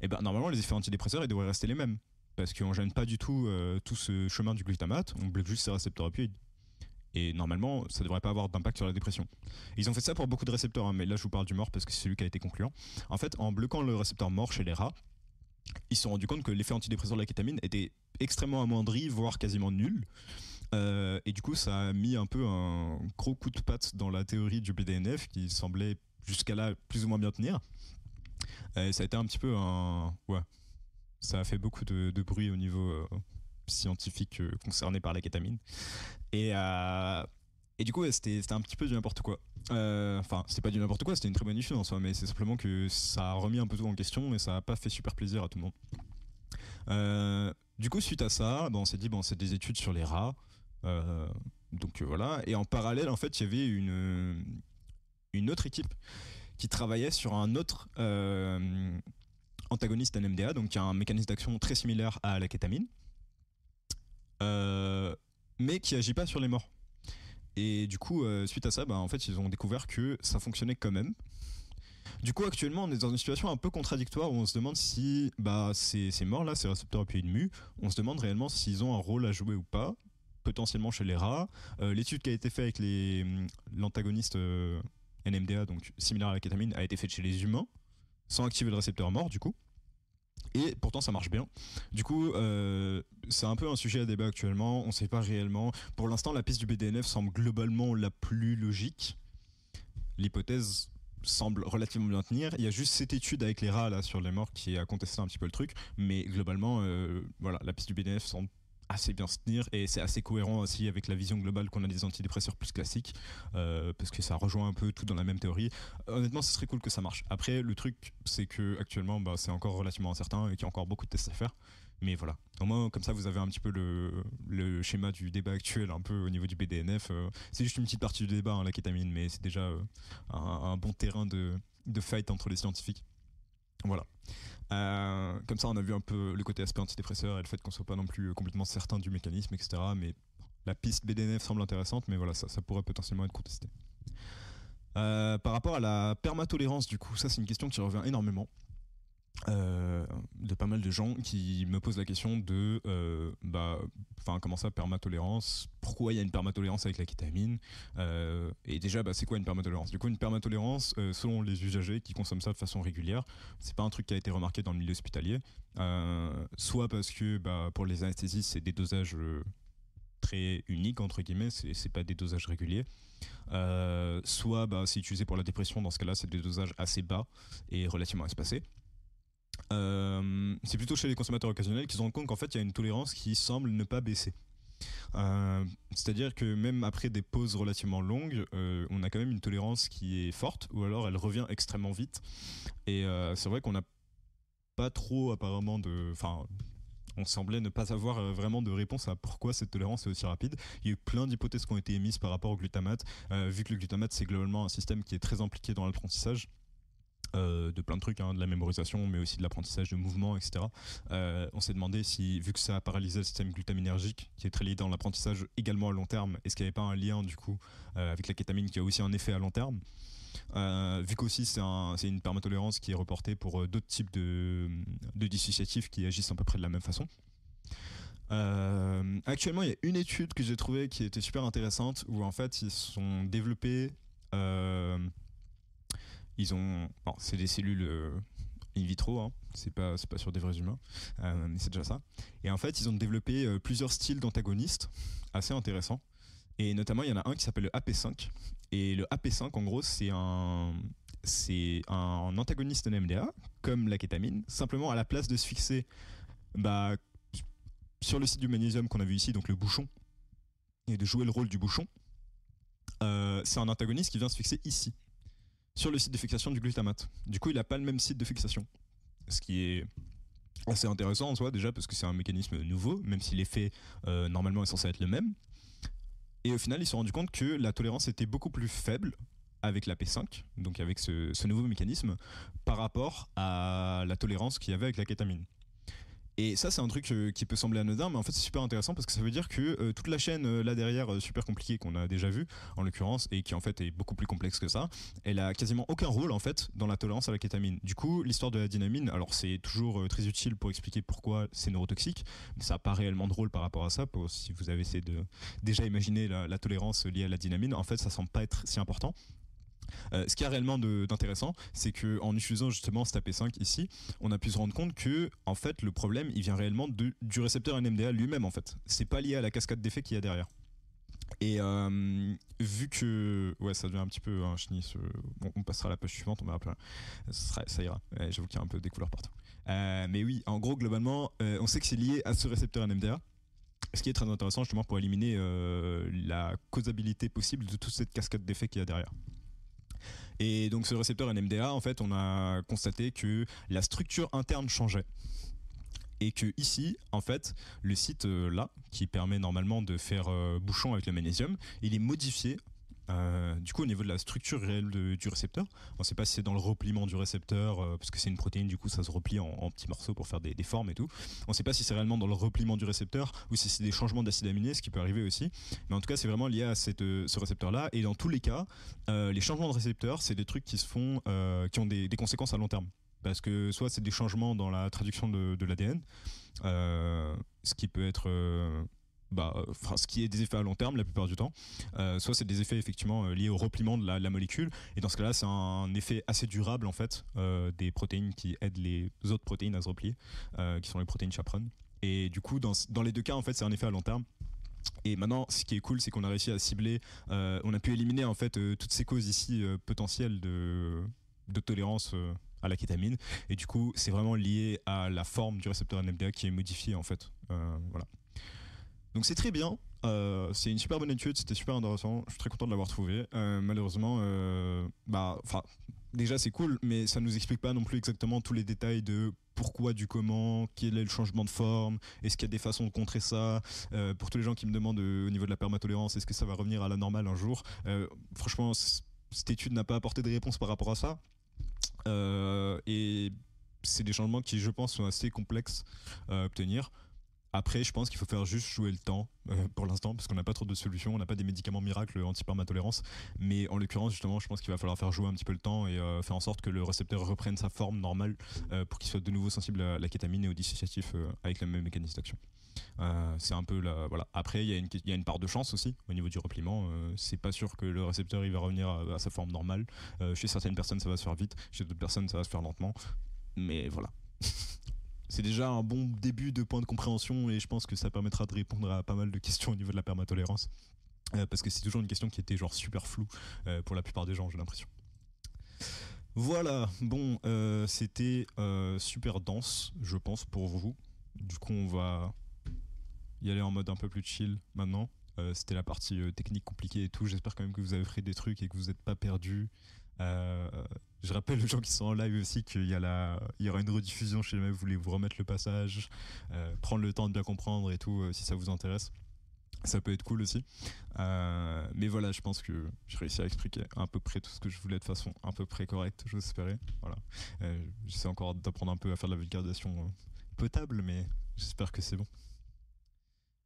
et ben normalement les effets antidépresseurs ils devraient rester les mêmes. Parce qu'on gêne pas du tout tout ce chemin du glutamate, on bloque juste ces récepteurs opioïdes. Et normalement, ça devrait pas avoir d'impact sur la dépression. Ils ont fait ça pour beaucoup de récepteurs, hein, mais là je vous parle du mort parce que c'est celui qui a été concluant. En fait, en bloquant le récepteur mort chez les rats, ils se sont rendus compte que l'effet antidépresseur de la kétamine était extrêmement amoindri, voire quasiment nul. Et du coup, ça a mis un peu un gros coup de patte dans la théorie du BDNF qui semblait jusqu'à là plus ou moins bien tenir. Ça a été un petit peu un. Ouais. Ça a fait beaucoup de bruit au niveau scientifique concerné par la kétamine. Et, euh, et du coup, ouais, c'était un petit peu du n'importe quoi. Enfin, c'était pas du n'importe quoi, c'était une très bonne étude en soi, mais c'est simplement que ça a remis un peu tout en question et ça a pas fait super plaisir à tout le monde. Du coup, suite à ça, on s'est dit, bon, c'est des études sur les rats. Donc voilà. Et en parallèle, en fait, il y avait une autre équipe qui travaillait sur un autre antagoniste NMDA, donc qui a un mécanisme d'action très similaire à la kétamine, mais qui agit pas sur les morts. Et du coup, suite à ça, en fait, ils ont découvert que ça fonctionnait quand même. Du coup, actuellement, on est dans une situation un peu contradictoire où on se demande si ces morts-là, ces récepteurs opioïdes mu, on se demande réellement s'ils ont un rôle à jouer ou pas, potentiellement chez les rats. L'étude qui a été faite avec l'antagoniste NMDA, donc similaire à la kétamine, a été faite chez les humains, sans activer le récepteur mort, du coup. Et pourtant, ça marche bien. Du coup, c'est un peu un sujet à débat actuellement. On ne sait pas réellement. Pour l'instant, la piste du BDNF semble globalement la plus logique. L'hypothèse semble relativement bien tenir. Il y a juste cette étude avec les rats là sur les morts qui a contesté un petit peu le truc, mais globalement, voilà, la piste du BDNF semble assez bien se tenir et c'est assez cohérent aussi avec la vision globale qu'on a des antidépresseurs plus classiques parce que ça rejoint un peu tout dans la même théorie. Honnêtement, ce serait cool que ça marche. Après, le truc, c'est que actuellement, c'est encore relativement incertain et qu'il y a encore beaucoup de tests à faire. Mais voilà, au moins comme ça vous avez un petit peu le schéma du débat actuel un peu au niveau du BDNF. C'est juste une petite partie du débat, hein, la kétamine, mais c'est déjà un bon terrain de fight entre les scientifiques. Voilà. Comme ça on a vu un peu le côté aspect antidépresseur et le fait qu'on soit pas non plus complètement certain du mécanisme, etc. Mais la piste BDNF semble intéressante, mais voilà, ça pourrait potentiellement être contesté. Par rapport à la permatolérance, du coup, ça c'est une question qui revient énormément. De pas mal de gens qui me posent la question de comment ça, permatolérance, pourquoi il y a une permatolérance avec la kétamine, et déjà c'est quoi une permatolérance? Du coup, une permatolérance, selon les usagers qui consomment ça de façon régulière, c'est pas un truc qui a été remarqué dans le milieu hospitalier, soit parce que pour les anesthésistes c'est des dosages très uniques entre guillemets, c'est pas des dosages réguliers, soit c'est utilisé pour la dépression, dans ce cas là c'est des dosages assez bas et relativement espacés. C'est plutôt chez les consommateurs occasionnels qu'ils se rendent compte qu'en fait il y a une tolérance qui semble ne pas baisser. C'est-à-dire que même après des pauses relativement longues, on a quand même une tolérance qui est forte, ou alors elle revient extrêmement vite. Et c'est vrai qu'on n'a pas trop apparemment on semblait ne pas avoir vraiment de réponse à pourquoi cette tolérance est aussi rapide. Il y a eu plein d'hypothèses qui ont été émises par rapport au glutamate, vu que le glutamate c'est globalement un système qui est très impliqué dans l'apprentissage. De plein de trucs, de la mémorisation, mais aussi de l'apprentissage de mouvements, etc. On s'est demandé si, vu que ça a paralysé le système glutaminergique, qui est très lié dans l'apprentissage également à long terme, est-ce qu'il n'y avait pas un lien du coup avec la kétamine qui a aussi un effet à long terme, vu qu'aussi c'est une permatolérance qui est reportée pour d'autres types de dissociatifs qui agissent à peu près de la même façon. Actuellement, il y a une étude que j'ai trouvée qui était super intéressante où en fait ils sont développés c'est des cellules in vitro, hein. C'est pas sur des vrais humains, mais c'est déjà ça. Et en fait, ils ont développé plusieurs styles d'antagonistes assez intéressants. Et notamment, il y en a un qui s'appelle le AP5. Et le AP5, en gros, c'est un c'est un antagoniste NMDA, comme la kétamine, simplement à la place de se fixer bah, sur le site du magnésium qu'on a vu ici, donc le bouchon, et de jouer le rôle du bouchon, c'est un antagoniste qui vient se fixer ici, sur le site de fixation du glutamate. Du coup, il n'a pas le même site de fixation. Ce qui est assez intéressant en soi, déjà, parce que c'est un mécanisme nouveau, même si l'effet normalement est censé être le même. Et au final, ils se sont rendus compte que la tolérance était beaucoup plus faible avec la P5, donc avec ce nouveau mécanisme, par rapport à la tolérance qu'il y avait avec la kétamine. Et ça, c'est un truc qui peut sembler anodin, mais en fait, c'est super intéressant parce que ça veut dire que toute la chaîne là derrière, super compliquée qu'on a déjà vue, en l'occurrence, et qui en fait est beaucoup plus complexe que ça, elle a quasiment aucun rôle en fait dans la tolérance à la kétamine. Du coup, l'histoire de la dynamine, alors c'est toujours très utile pour expliquer pourquoi c'est neurotoxique, mais ça n'a pas réellement de rôle par rapport à ça. Si vous avez essayé de déjà imaginer la tolérance liée à la dynamine, en fait, ça semble pas être si important. Ce qui a réellement d'intéressant, c'est qu'en utilisant justement cet AP5 ici, on a pu se rendre compte que en fait le problème il vient réellement du récepteur NMDA lui-même en fait. C'est pas lié à la cascade d'effets qu'il y a derrière. Et vu que ouais ça devient un petit peu un chenille, on passera à la page suivante, on verra plus. Ça ira. J'avoue qu'il y a un peu des couleurs partout. Mais oui, en gros globalement, on sait que c'est lié à ce récepteur NMDA. Ce qui est très intéressant justement pour éliminer la causabilité possible de toute cette cascade d'effets qu'il y a derrière. Et donc ce récepteur NMDA, en fait, on a constaté que la structure interne changeait. Et que ici, en fait, le site là, qui permet normalement de faire bouchon avec le magnésium, il est modifié. Du coup, au niveau de la structure réelle du récepteur, on ne sait pas si c'est dans le repliement du récepteur, parce que c'est une protéine, du coup, ça se replie en petits morceaux pour faire des formes et tout. On ne sait pas si c'est réellement dans le repliement du récepteur ou si c'est des changements d'acide aminé, ce qui peut arriver aussi. Mais en tout cas, c'est vraiment lié à ce récepteur-là. Et dans tous les cas, les changements de récepteur, c'est des trucs qui se font, qui ont des conséquences à long terme. Parce que soit c'est des changements dans la traduction de l'ADN, ce qui peut être ce qui est des effets à long terme la plupart du temps, soit c'est des effets effectivement liés au repliement de la molécule, et dans ce cas-là c'est un effet assez durable en fait, des protéines qui aident les autres protéines à se replier, qui sont les protéines chaperone. Et du coup dans les deux cas en fait c'est un effet à long terme. Et maintenant, ce qui est cool, c'est qu'on a réussi à cibler, on a pu éliminer en fait toutes ces causes ici potentielles de tolérance à la kétamine. Et du coup, c'est vraiment lié à la forme du récepteur NMDA qui est modifiée en fait. Voilà. Donc c'est très bien. C'est une super bonne étude, c'était super intéressant. Je suis très content de l'avoir trouvé. Malheureusement, déjà c'est cool, mais ça nous explique pas non plus exactement tous les détails de pourquoi, du comment, quel est le changement de forme, est-ce qu'il y a des façons de contrer ça. Pour tous les gens qui me demandent au niveau de la permatolérance, est-ce que ça va revenir à la normale un jour, franchement, cette étude n'a pas apporté de réponse par rapport à ça. Et c'est des changements qui, je pense, sont assez complexes à obtenir. Après, je pense qu'il faut faire juste jouer le temps pour l'instant, parce qu'on n'a pas trop de solutions, on n'a pas des médicaments miracles anti-permatolérance. Mais en l'occurrence, justement, je pense qu'il va falloir faire jouer un petit peu le temps et faire en sorte que le récepteur reprenne sa forme normale pour qu'il soit de nouveau sensible à la kétamine et au dissociatif avec le même mécanisme d'action. C'est un peu la, voilà. Après, il y a une part de chance aussi au niveau du repliement. C'est pas sûr que le récepteur il va revenir à sa forme normale. Chez certaines personnes, ça va se faire vite, chez d'autres personnes, ça va se faire lentement. Mais voilà. C'est déjà un bon début de point de compréhension, et je pense que ça permettra de répondre à pas mal de questions au niveau de la permatolérance, parce que c'est toujours une question qui était genre super floue pour la plupart des gens, j'ai l'impression. Voilà, bon, c'était super dense, je pense, pour vous. Du coup, on va y aller en mode un peu plus chill maintenant. C'était la partie technique compliquée et tout. J'espère quand même que vous avez fait des trucs et que vous n'êtes pas perdus. Je rappelle aux gens qui sont en live aussi qu'il y aura une rediffusion chez jamais vous voulez vous remettre le passage, prendre le temps de bien comprendre et tout, si ça vous intéresse. Ça peut être cool aussi. Mais voilà, je pense que j'ai réussi à expliquer à peu près tout ce que je voulais de façon à peu près correcte, j'espérais. Voilà. J'essaie encore d'apprendre un peu à faire de la vulgarisation potable, mais j'espère que c'est bon.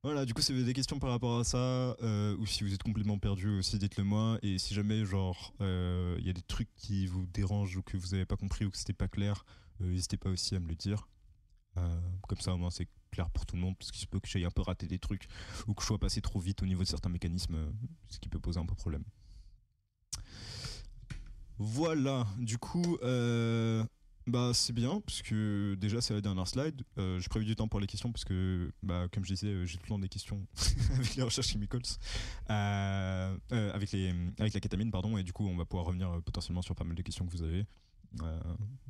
Voilà, du coup, si vous avez des questions par rapport à ça, ou si vous êtes complètement perdu aussi, dites-le moi. Et si jamais, genre, il y a des trucs qui vous dérangent ou que vous n'avez pas compris ou que c'était pas clair, n'hésitez pas aussi à me le dire. Comme ça, au moins, c'est clair pour tout le monde, parce qu'il se peut que j'aille un peu rater des trucs ou que je sois passé trop vite au niveau de certains mécanismes, ce qui peut poser un peu problème. Voilà, du coup, Bah c'est bien parce que déjà c'est la dernière slide. J'ai prévu du temps pour les questions parce que bah comme je disais j'ai tout le temps des questions avec les recherches chemicals, avec la kétamine pardon et du coup on va pouvoir revenir potentiellement sur pas mal de questions que vous avez. Euh,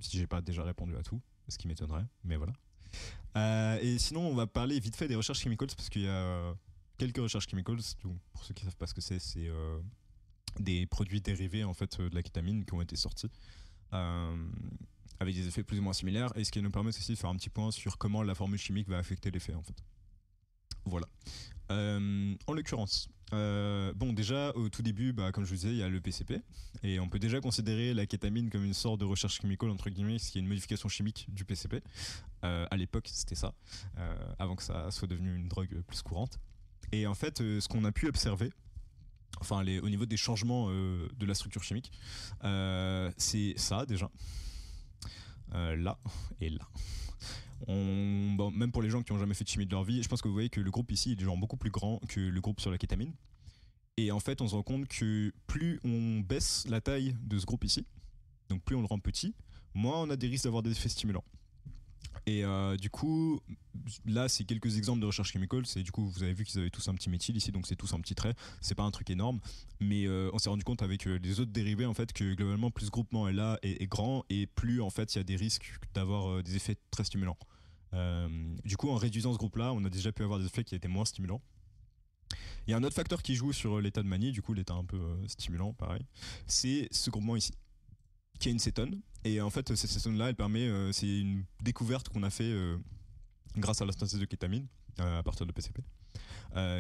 Si j'ai pas déjà répondu à tout, ce qui m'étonnerait, mais voilà. Et sinon on va parler vite fait des recherches chemicals parce qu'il y a quelques recherches chemicals. Donc, pour ceux qui savent pas ce que c'est des produits dérivés en fait de la kétamine qui ont été sortis. Euh, Avec des effets plus ou moins similaires, et ce qui nous permet aussi de faire un petit point sur comment la formule chimique va affecter l'effet en fait. Voilà. En l'occurrence, bon déjà au tout début, bah, comme je vous disais, il y a le PCP, et on peut déjà considérer la kétamine comme une sorte de recherche chimique entre guillemets, ce qui est une modification chimique du PCP. À l'époque, c'était ça, avant que ça soit devenu une drogue plus courante. Et en fait, ce qu'on a pu observer, enfin au niveau des changements de la structure chimique, c'est ça déjà. Là et là. Bon, même pour les gens qui n'ont jamais fait de chimie de leur vie, je pense que vous voyez que le groupe ici est genre beaucoup plus grand que le groupe sur la kétamine. Et en fait, on se rend compte que plus on baisse la taille de ce groupe ici, donc plus on le rend petit, moins on a des risques d'avoir des effets stimulants. Et du coup, là, c'est quelques exemples de recherche chemicals. Et du coup, vous avez vu qu'ils avaient tous un petit méthyle ici, donc c'est tous un petit trait. C'est pas un truc énorme, mais on s'est rendu compte avec les autres dérivés en fait que globalement, plus ce groupement est là est grand, et plus en fait il y a des risques d'avoir des effets très stimulants. Du coup, en réduisant ce groupe-là, on a déjà pu avoir des effets qui étaient moins stimulants. Il y a un autre facteur qui joue sur l'état de manie, du coup l'état un peu stimulant, pareil. C'est ce groupement ici, qui est une cétone. Et en fait, cette cétone-là, elle permet, c'est une découverte qu'on a fait grâce à la synthèse de kétamine à partir de PCP,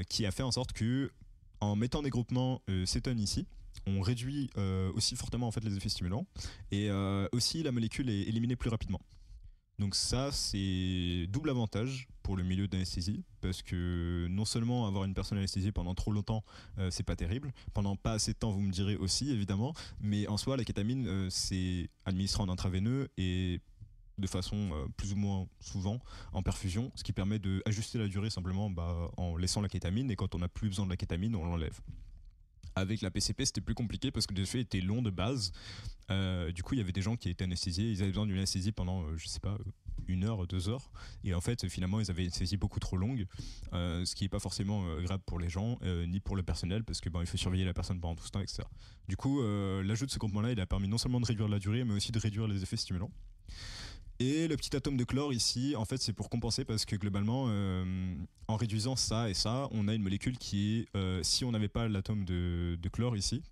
qui a fait en sorte que, en mettant des groupements cétone ici, on réduit aussi fortement en fait les effets stimulants, et aussi la molécule est éliminée plus rapidement. Donc ça, c'est double avantage pour le milieu d'anesthésie, parce que non seulement avoir une personne anesthésiée pendant trop longtemps, c'est pas terrible, pendant pas assez de temps, vous me direz aussi, évidemment, mais en soi, la kétamine, c'est administré en intraveineux et de façon plus ou moins souvent en perfusion, ce qui permet d'ajuster la durée simplement en laissant la kétamine, et quand on n'a plus besoin de la kétamine, on l'enlève. Avec la PCP, c'était plus compliqué parce que les effets étaient longs de base. Du coup, il y avait des gens qui étaient anesthésiés, ils avaient besoin d'une anesthésie pendant, je sais pas, 1 heure, 2 heures. Et en fait, finalement, ils avaient une anesthésie beaucoup trop longue, ce qui n'est pas forcément agréable pour les gens, ni pour le personnel, parce que il faut surveiller la personne pendant tout ce temps, etc. Du coup, l'ajout de ce groupement-là, il a permis non seulement de réduire la durée, mais aussi de réduire les effets stimulants. Et le petit atome de chlore ici, en fait, c'est pour compenser parce que globalement, en réduisant ça et ça, on a une molécule qui est, si on n'avait pas l'atome de chlore ici,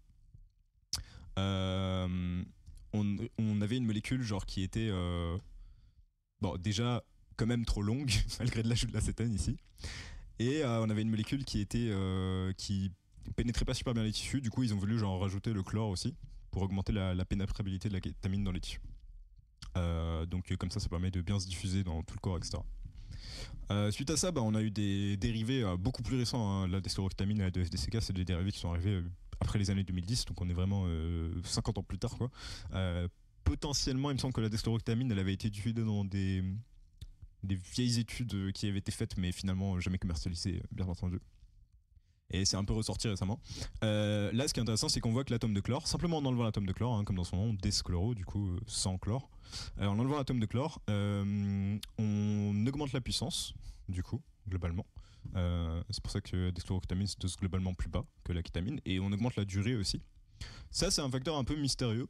euh, on avait une molécule genre qui était, bon, déjà quand même trop longue malgré l'ajout de l'acétone ici, et on avait une molécule qui était, qui pénétrait pas super bien les tissus. Du coup, ils ont voulu genre rajouter le chlore aussi pour augmenter la pénétrabilité de la kétamine dans les tissus. Donc comme ça permet de bien se diffuser dans tout le corps, etc. Suite à ça, on a eu des dérivés beaucoup plus récents, hein. La desloroctamine et la DCK, c'est des dérivés qui sont arrivés après les années 2010, donc on est vraiment 50 ans plus tard, quoi. Potentiellement, il me semble que la desloroctamine, elle avait été diffusée dans des vieilles études qui avaient été faites, mais finalement jamais commercialisées, bien entendu. Et c'est un peu ressorti récemment. Là, ce qui est intéressant, c'est qu'on voit que l'atome de chlore, simplement en enlevant l'atome de chlore, hein, comme dans son nom, deschloro, du coup, sans chlore, en enlevant l'atome de chlore, on augmente la puissance, du coup, globalement. C'est pour ça que deschloroctamine se dose globalement plus bas que la kétamine, et on augmente la durée aussi. Ça, c'est un facteur un peu mystérieux,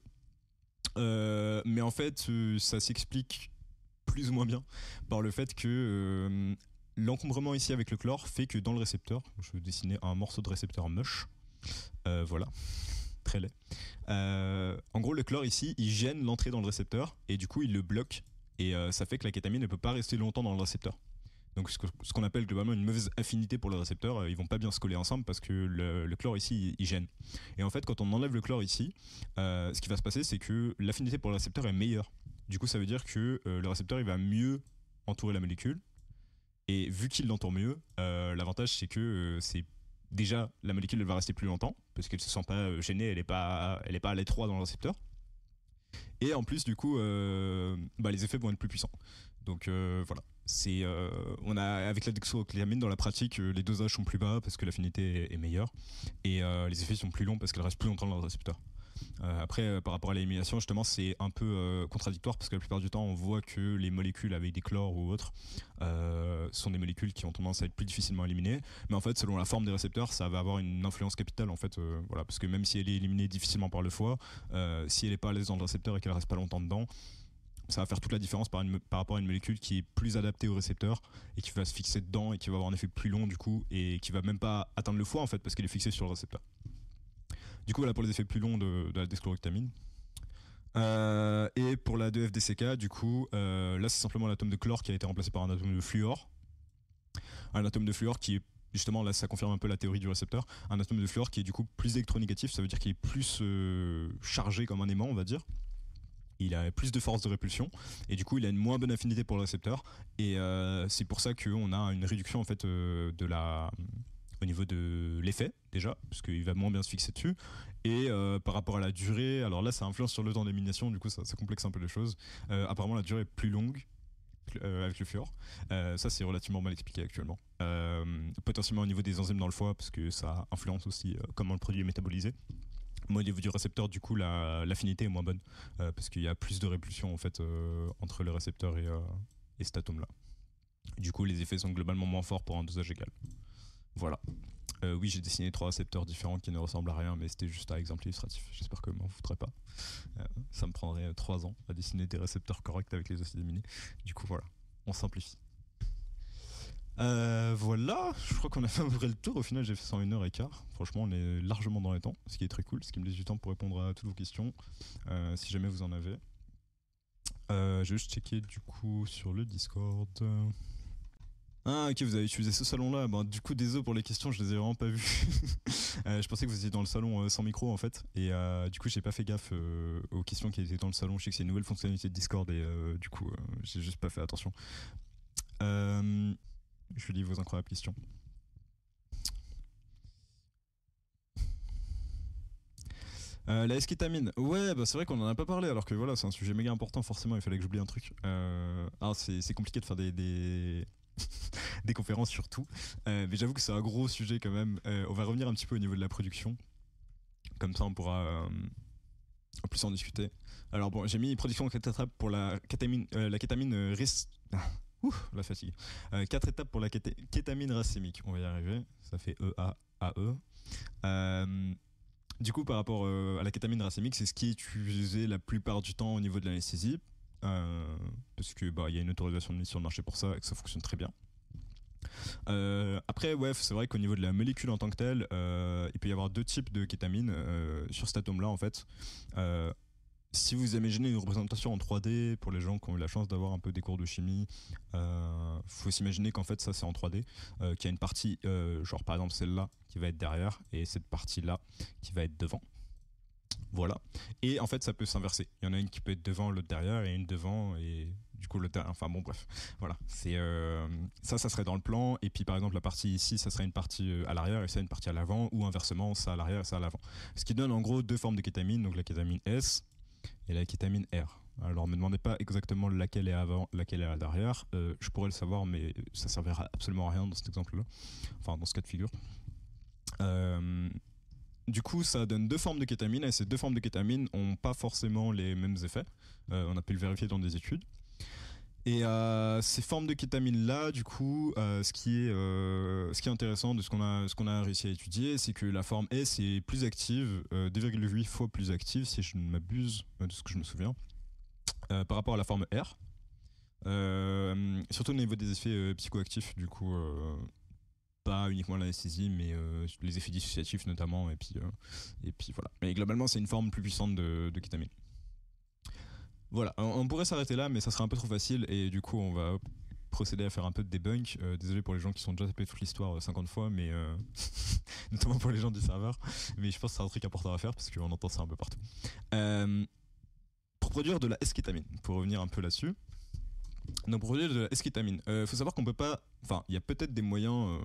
mais en fait, ça s'explique plus ou moins bien par le fait que l'encombrement ici avec le chlore fait que dans le récepteur, je vais dessiner un morceau de récepteur moche, voilà, très laid. En gros, le chlore ici, il gêne l'entrée dans le récepteur, et du coup, il le bloque, et ça fait que la kétamine ne peut pas rester longtemps dans le récepteur. Donc ce qu'on appelle globalement une mauvaise affinité pour le récepteur, ils vont pas bien se coller ensemble parce que le chlore ici, il gêne. Et en fait, quand on enlève le chlore ici, ce qui va se passer, c'est que l'affinité pour le récepteur est meilleure. Du coup, ça veut dire que le récepteur, il va mieux entourer la molécule. Et vu qu'il l'entoure mieux, l'avantage, c'est que c'est déjà la molécule, elle va rester plus longtemps parce qu'elle se sent pas gênée, elle est pas à l'étroit dans le récepteur. Et en plus, du coup, les effets vont être plus puissants. Donc voilà. On a avec la dextrocléamine dans la pratique, les dosages sont plus bas parce que l'affinité est meilleure, et les effets sont plus longs parce qu'elle reste plus longtemps dans le récepteur. Après, par rapport à l'élimination, justement, c'est un peu contradictoire parce que la plupart du temps, on voit que les molécules avec des chlores ou autres sont des molécules qui ont tendance à être plus difficilement éliminées. Mais en fait, selon la forme des récepteurs, ça va avoir une influence capitale en fait, voilà, parce que même si elle est éliminée difficilement par le foie, si elle n'est pas à l'aise dans le récepteur et qu'elle reste pas longtemps dedans, ça va faire toute la différence par rapport à une molécule qui est plus adaptée au récepteur et qui va se fixer dedans et qui va avoir un effet plus long du coup et qui va même pas atteindre le foie en fait parce qu'elle est fixée sur le récepteur. Du coup voilà pour les effets plus longs de la dexchloroquetamine. Et pour la 2-FDCK, du coup, là c'est simplement l'atome de chlore qui a été remplacé par un atome de fluor. Un atome de fluor qui est justement là ça confirme un peu la théorie du récepteur. Un atome de fluor qui est du coup plus électronégatif, ça veut dire qu'il est plus chargé comme un aimant on va dire. Il a plus de force de répulsion et du coup il a une moins bonne affinité pour le récepteur et c'est pour ça qu'on a une réduction en fait au niveau de l'effet déjà parce qu'il va moins bien se fixer dessus et par rapport à la durée, alors là ça influence sur le temps d'élimination, du coup ça complexe un peu les choses. Apparemment la durée est plus longue avec le fluor. Ça c'est relativement mal expliqué actuellement. Potentiellement au niveau des enzymes dans le foie parce que ça influence aussi comment le produit est métabolisé. Moi, au niveau du récepteur, du coup, l'affinité est moins bonne parce qu'il y a plus de répulsion en fait entre le récepteur et cet atome-là. Du coup, les effets sont globalement moins forts pour un dosage égal. Voilà. Oui, j'ai dessiné 3 récepteurs différents qui ne ressemblent à rien, mais c'était juste un exemple illustratif. J'espère que vous m'en foutrez pas. Ça me prendrait 3 ans à dessiner des récepteurs corrects avec les acides aminés. Du coup, voilà, on simplifie. Voilà, je crois qu'on a fait un vrai le tour. Au final, j'ai fait ça en 1h15. Franchement, on est largement dans les temps, ce qui est très cool, ce qui me laisse du temps pour répondre à toutes vos questions, si jamais vous en avez. J'ai juste checké du coup sur le Discord. Ah ok, vous avez utilisé ce salon-là. Ben, du coup, désolé pour les questions, je les ai vraiment pas vues. Je pensais que vous étiez dans le salon sans micro en fait, et du coup, j'ai pas fait gaffe aux questions qui étaient dans le salon. Je sais que c'est une nouvelle fonctionnalité de Discord et du coup, j'ai juste pas fait attention. Je lis vos incroyables questions. La eskétamine, ouais, bah c'est vrai qu'on en a pas parlé, alors que voilà, c'est un sujet méga important, forcément, il fallait que j'oublie un truc. C'est compliqué de faire des conférences sur tout, mais j'avoue que c'est un gros sujet quand même. On va revenir un petit peu au niveau de la production, comme ça on pourra plus en discuter. Alors bon, j'ai mis production en 4 étapes pour la kétamine Ouh, la fatigue. 4 étapes pour la kétamine racémique, on va y arriver, ça fait E-A-A-E. Du coup, par rapport à la kétamine racémique, c'est ce qui est utilisé la plupart du temps au niveau de l'anesthésie, parce que y a une autorisation de mise sur le marché pour ça et que ça fonctionne très bien. Après, ouais, c'est vrai qu'au niveau de la molécule en tant que telle, il peut y avoir 2 types de kétamine sur cet atome-là en fait. Si vous imaginez une représentation en 3D, pour les gens qui ont eu la chance d'avoir un peu des cours de chimie, faut s'imaginer qu'en fait ça c'est en 3D, qu'il y a une partie, genre par exemple celle-là qui va être derrière et cette partie-là qui va être devant. Voilà. Et en fait ça peut s'inverser. Il y en a une qui peut être devant, l'autre derrière, et une devant, et du coup l'autre derrière. Enfin bon, bref. Voilà. Ça serait dans le plan, et puis par exemple la partie ici, ça serait une partie à l'arrière et ça une partie à l'avant, ou inversement, ça à l'arrière et ça à l'avant. Ce qui donne en gros 2 formes de kétamine, donc la kétamine S et la kétamine R. Alors, ne me demandez pas exactement laquelle est avant, laquelle est à l'arrière. Je pourrais le savoir, mais ça servira absolument à rien dans cet exemple-là. Enfin, dans ce cas de figure. Du coup, ça donne 2 formes de kétamine, et ces 2 formes de kétamine n'ont pas forcément les mêmes effets. On a pu le vérifier dans des études. Et ces formes de kétamine là, du coup, ce qui est intéressant de ce qu'on a réussi à étudier, c'est que la forme S est plus active, 2,8 fois plus active si je ne m'abuse de ce que je me souviens, par rapport à la forme R. Surtout au niveau des effets psychoactifs, du coup, pas uniquement l'anesthésie, mais les effets dissociatifs notamment, et puis voilà. Mais globalement, c'est une forme plus puissante de kétamine. Voilà, on pourrait s'arrêter là, mais ça serait un peu trop facile, et du coup, on va procéder à faire un peu de debunk. Désolé pour les gens qui sont déjà tapés toute l'histoire 50 fois, mais notamment pour les gens du serveur. Mais je pense que c'est un truc important à faire, parce qu'on entend ça un peu partout. Pour produire de la eskétamine, pour revenir un peu là-dessus. Donc, pour produire de la eskétamine, faut savoir qu'on peut pas... Enfin, il y a peut-être des moyens...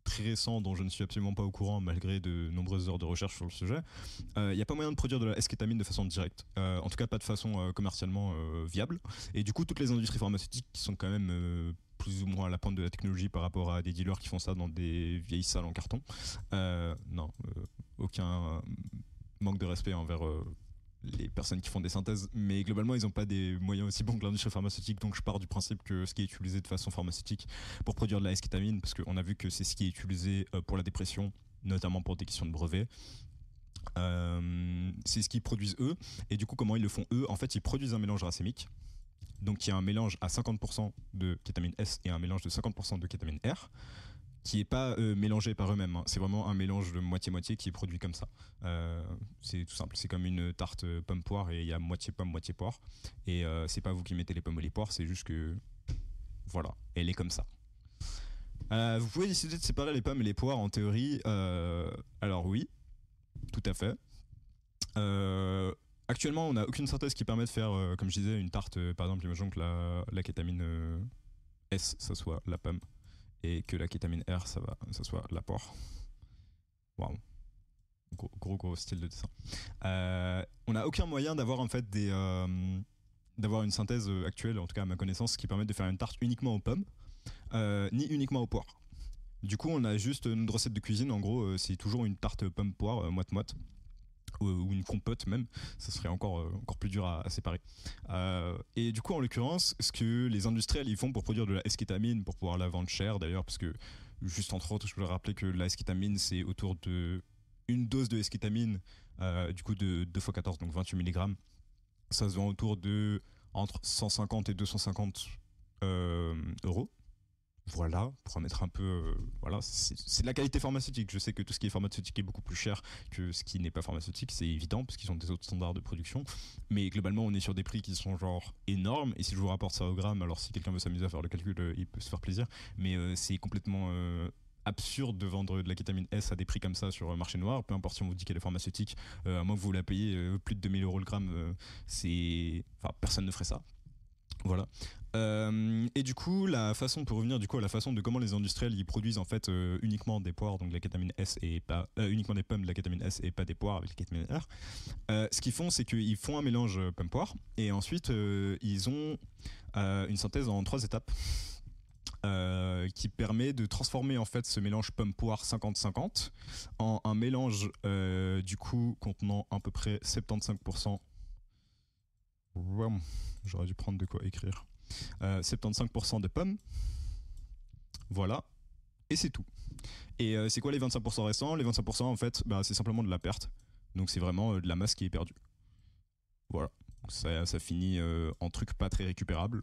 très récent dont je ne suis absolument pas au courant malgré de nombreuses heures de recherche sur le sujet. Il n'y a pas moyen de produire de la eskétamine de façon directe, en tout cas pas de façon commercialement viable, et du coup toutes les industries pharmaceutiques qui sont quand même plus ou moins à la pointe de la technologie par rapport à des dealers qui font ça dans des vieilles salles en carton, aucun manque de respect envers les personnes qui font des synthèses, mais globalement, ils n'ont pas des moyens aussi bons que l'industrie pharmaceutique, donc je pars du principe que ce qui est utilisé de façon pharmaceutique pour produire de la eskétamine, parce qu'on a vu que c'est ce qui est utilisé pour la dépression, notamment pour des questions de brevets. C'est ce qu'ils produisent eux, et du coup, comment ils le font eux? En fait, ils produisent un mélange racémique, donc il y a un mélange à 50% de kétamine S et un mélange de 50% de kétamine R, qui est pas mélangé par eux-mêmes, hein. C'est vraiment un mélange de moitié-moitié qui est produit comme ça. C'est tout simple, c'est comme une tarte pomme-poire et il y a moitié pomme, moitié poire. Et c'est pas vous qui mettez les pommes et les poires, c'est juste que, voilà, elle est comme ça. Vous pouvez décider de séparer les pommes et les poires en théorie. Alors oui, tout à fait. Actuellement, on n'a aucune synthèse qui permet de faire, comme je disais, une tarte, par exemple, imaginons que la kétamine S, ça soit la pomme, et que la kétamine R, ça soit la poire. Waouh. Gros style de dessin. On n'a aucun moyen d'avoir en fait d'avoir une synthèse actuelle, en tout cas à ma connaissance, qui permette de faire une tarte uniquement aux pommes, ni uniquement aux poires. Du coup, on a juste une recette de cuisine. En gros, c'est toujours une tarte pomme-poire, moite-moite, ou une compote même. Ça serait encore plus dur à séparer. Et du coup, en l'occurrence, ce que les industriels ils font pour produire de la eskétamine, pour pouvoir la vendre cher d'ailleurs, parce que juste entre autres, je voulais rappeler que la eskétamine, c'est autour de une dose de eskétamine, du coup de 2 x 14, donc 28 mg. Ça se vend autour de entre 150 et 250 euros. Voilà, pour remettre un peu. Voilà, c'est de la qualité pharmaceutique. Je sais que tout ce qui est pharmaceutique est beaucoup plus cher que ce qui n'est pas pharmaceutique, c'est évident, parce qu'ils ont des autres standards de production. Mais globalement, on est sur des prix qui sont genre énormes. Et si je vous rapporte ça au gramme, alors si quelqu'un veut s'amuser à faire le calcul, il peut se faire plaisir. Mais c'est complètement absurde de vendre de la kétamine S à des prix comme ça sur le marché noir, peu importe si on vous dit qu'elle est pharmaceutique, à moins que vous la payez plus de 2000 euros le gramme, enfin, personne ne ferait ça. Voilà. Et du coup, pour revenir du coup à la façon de comment les industriels ils produisent en fait uniquement des poires, donc de la kétamine S et pas uniquement des pommes de la kétamine S et pas des poires avec la kétamine R. Ce qu'ils font, c'est qu'ils font un mélange pomme-poire et ensuite ils ont une synthèse en 3 étapes. Qui permet de transformer en fait ce mélange pomme-poire 50-50 en un mélange du coup contenant à peu près 75%. Wow, j'aurais dû prendre de quoi écrire. 75% de pommes, voilà, et c'est tout. Et c'est quoi les 25% restants? Les 25% en fait, c'est simplement de la perte. Donc c'est vraiment de la masse qui est perdue. Voilà, ça finit en truc pas très récupérable.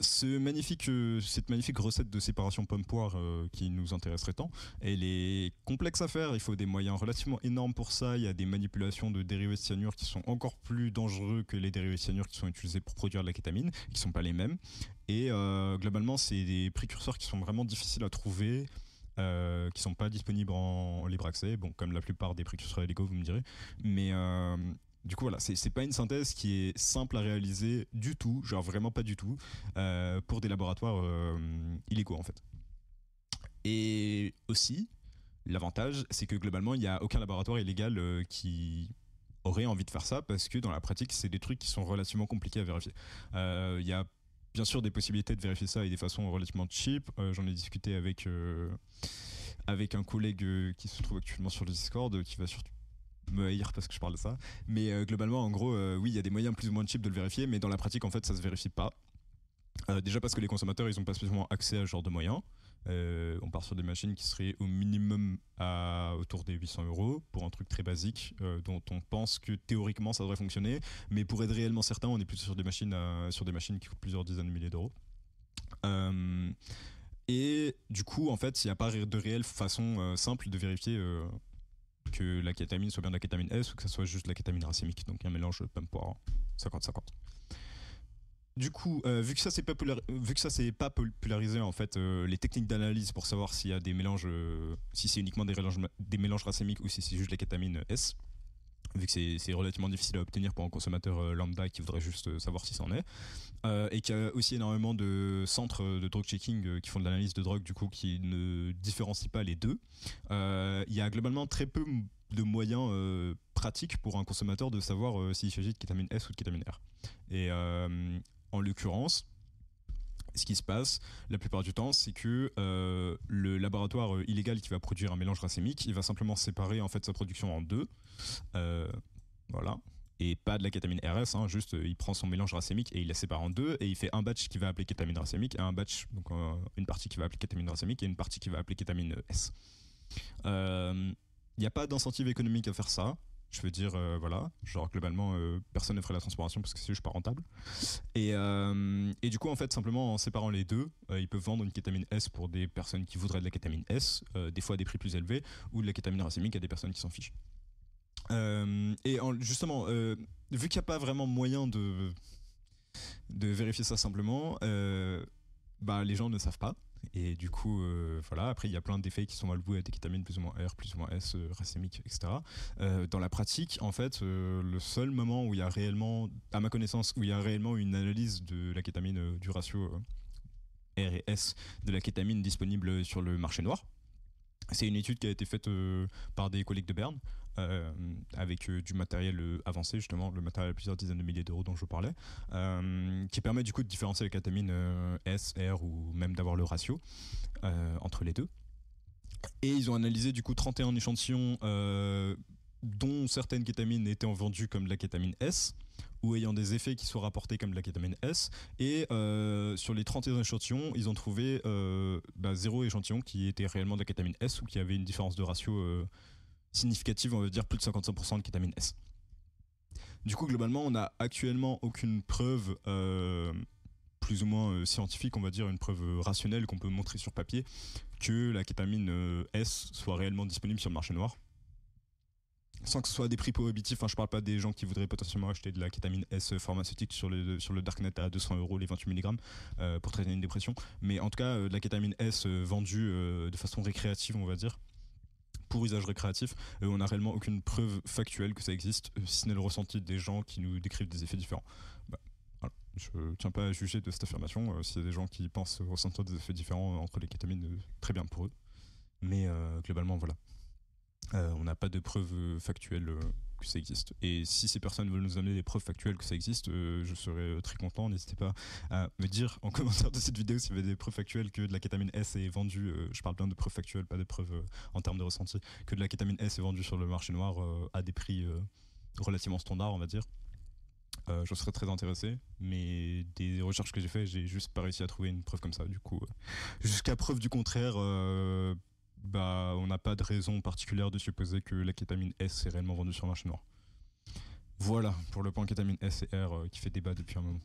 Cette magnifique recette de séparation pomme-poire qui nous intéresserait tant, elle est complexe à faire, il faut des moyens relativement énormes pour ça, il y a des manipulations de dérivés de cyanure qui sont encore plus dangereux que les dérivés de cyanure qui sont utilisés pour produire de la kétamine, qui ne sont pas les mêmes, et globalement c'est des précurseurs qui sont vraiment difficiles à trouver, qui ne sont pas disponibles en libre accès, bon, comme la plupart des précurseurs illégaux vous me direz, mais du coup, voilà, c'est pas une synthèse qui est simple à réaliser du tout, genre vraiment pas du tout, pour des laboratoires illégaux en fait. Et aussi, l'avantage, c'est que globalement, il n'y a aucun laboratoire illégal qui aurait envie de faire ça parce que dans la pratique, c'est des trucs qui sont relativement compliqués à vérifier. Il y a bien sûr des possibilités de vérifier ça et des façons relativement cheap. J'en ai discuté avec un collègue qui se trouve actuellement sur le Discord, qui va surtout me haïr parce que je parle de ça. Mais globalement, en gros, oui, il y a des moyens plus ou moins cheap de le vérifier, mais dans la pratique, en fait, ça se vérifie pas. Déjà parce que les consommateurs, ils n'ont pas spécialement accès à ce genre de moyens. On part sur des machines qui seraient au minimum à autour des 800 euros pour un truc très basique dont on pense que théoriquement ça devrait fonctionner, mais pour être réellement certain, on est plutôt sur des machines qui coûtent plusieurs dizaines de milliers d'euros. Et du coup, en fait, il n'y a pas de réelle façon simple de vérifier que la kétamine soit bien de la kétamine S ou que ça soit juste de la kétamine racémique, donc un mélange pomme-poire 50-50. Du coup, vu que ça c'est pas popularisé en fait, les techniques d'analyse pour savoir s'il y a des mélanges, si c'est uniquement des mélanges racémiques ou si c'est juste la kétamine S, vu que c'est relativement difficile à obtenir pour un consommateur lambda qui voudrait juste savoir si c'en est, et qu'il y a aussi énormément de centres de drug checking qui font de l'analyse de drogue du coup qui ne différencient pas les deux. Il y a globalement très peu de moyens pratiques pour un consommateur de savoir s'il s'agit de kétamine S ou de kétamine R. Et en l'occurrence, Ce qui se passe la plupart du temps, c'est que le laboratoire illégal qui va produire un mélange racémique, il va simplement séparer en fait sa production en deux. Euh, voilà. Et pas de la kétamine RS, hein, juste il prend son mélange racémique et il la sépare en deux et il fait un batch qui va appeler kétamine racémique et un batch, donc une partie qui va appeler kétamine racémique et une partie qui va appeler kétamine S. Il n'y a pas d'incentive économique à faire ça. Je veux dire, voilà, genre globalement, personne ne ferait la transformation parce que c'est juste pas rentable. Et du coup, en fait, simplement en séparant les deux, ils peuvent vendre une kétamine S pour des personnes qui voudraient de la kétamine S, des fois à des prix plus élevés, ou de la kétamine racémique à des personnes qui s'en fichent. Justement, vu qu'il n'y a pas vraiment moyen de vérifier ça simplement, bah, les gens ne savent pas. Et du coup, voilà, après, il y a plein d'effets qui sont alloués à des kétamines plus ou moins R, plus ou moins S, racémique, etc. Dans la pratique, en fait, le seul moment où il y a réellement, à ma connaissance, où il y a réellement une analyse de la kétamine, du ratio R et S de la kétamine disponible sur le marché noir, c'est une étude qui a été faite par des collègues de Berne avec du matériel avancé, justement, le matériel à plusieurs dizaines de milliers d'euros dont je vous parlais, qui permet du coup de différencier la kétamine S, R ou même d'avoir le ratio entre les deux. Et ils ont analysé du coup 31 échantillons dont certaines kétamines étaient vendues comme de la kétamine S ou ayant des effets qui sont rapportés comme de la kétamine S. Et sur les 31 échantillons, ils ont trouvé 0 échantillon qui était réellement de la kétamine S ou qui avait une différence de ratio significative, on va dire plus de 55% de kétamine S. Du coup, globalement, on n'a actuellement aucune preuve plus ou moins scientifique, on va dire, une preuve rationnelle qu'on peut montrer sur papier que la kétamine S soit réellement disponible sur le marché noir. Sans que ce soit des prix prohibitifs, enfin, je parle pas des gens qui voudraient potentiellement acheter de la kétamine S pharmaceutique sur le darknet à 200 € les 28 mg pour traiter une dépression, mais en tout cas de la kétamine S vendue de façon récréative, on va dire, pour usage récréatif, on n'a réellement aucune preuve factuelle que ça existe, si ce n'est le ressenti des gens qui nous décrivent des effets différents. Bah, voilà. Je ne tiens pas à juger de cette affirmation, s'il y a des gens qui pensent ressentir des effets différents entre les kétamines, très bien pour eux, mais globalement voilà. On n'a pas de preuves factuelles que ça existe. Et si ces personnes veulent nous amener des preuves factuelles que ça existe, je serais très content. N'hésitez pas à me dire en commentaire de cette vidéo si vous avez des preuves factuelles que de la kétamine S est vendue, je parle bien de preuves factuelles, pas de preuves en termes de ressenti, que de la kétamine S est vendue sur le marché noir à des prix relativement standards, on va dire. Je serais très intéressé, mais des recherches que j'ai faites, j'ai juste pas réussi à trouver une preuve comme ça. Du coup, jusqu'à preuve du contraire, on n'a pas de raison particulière de supposer que la kétamine S est réellement vendue sur le marché noir. Voilà pour le point kétamine S et R qui fait débat depuis un moment.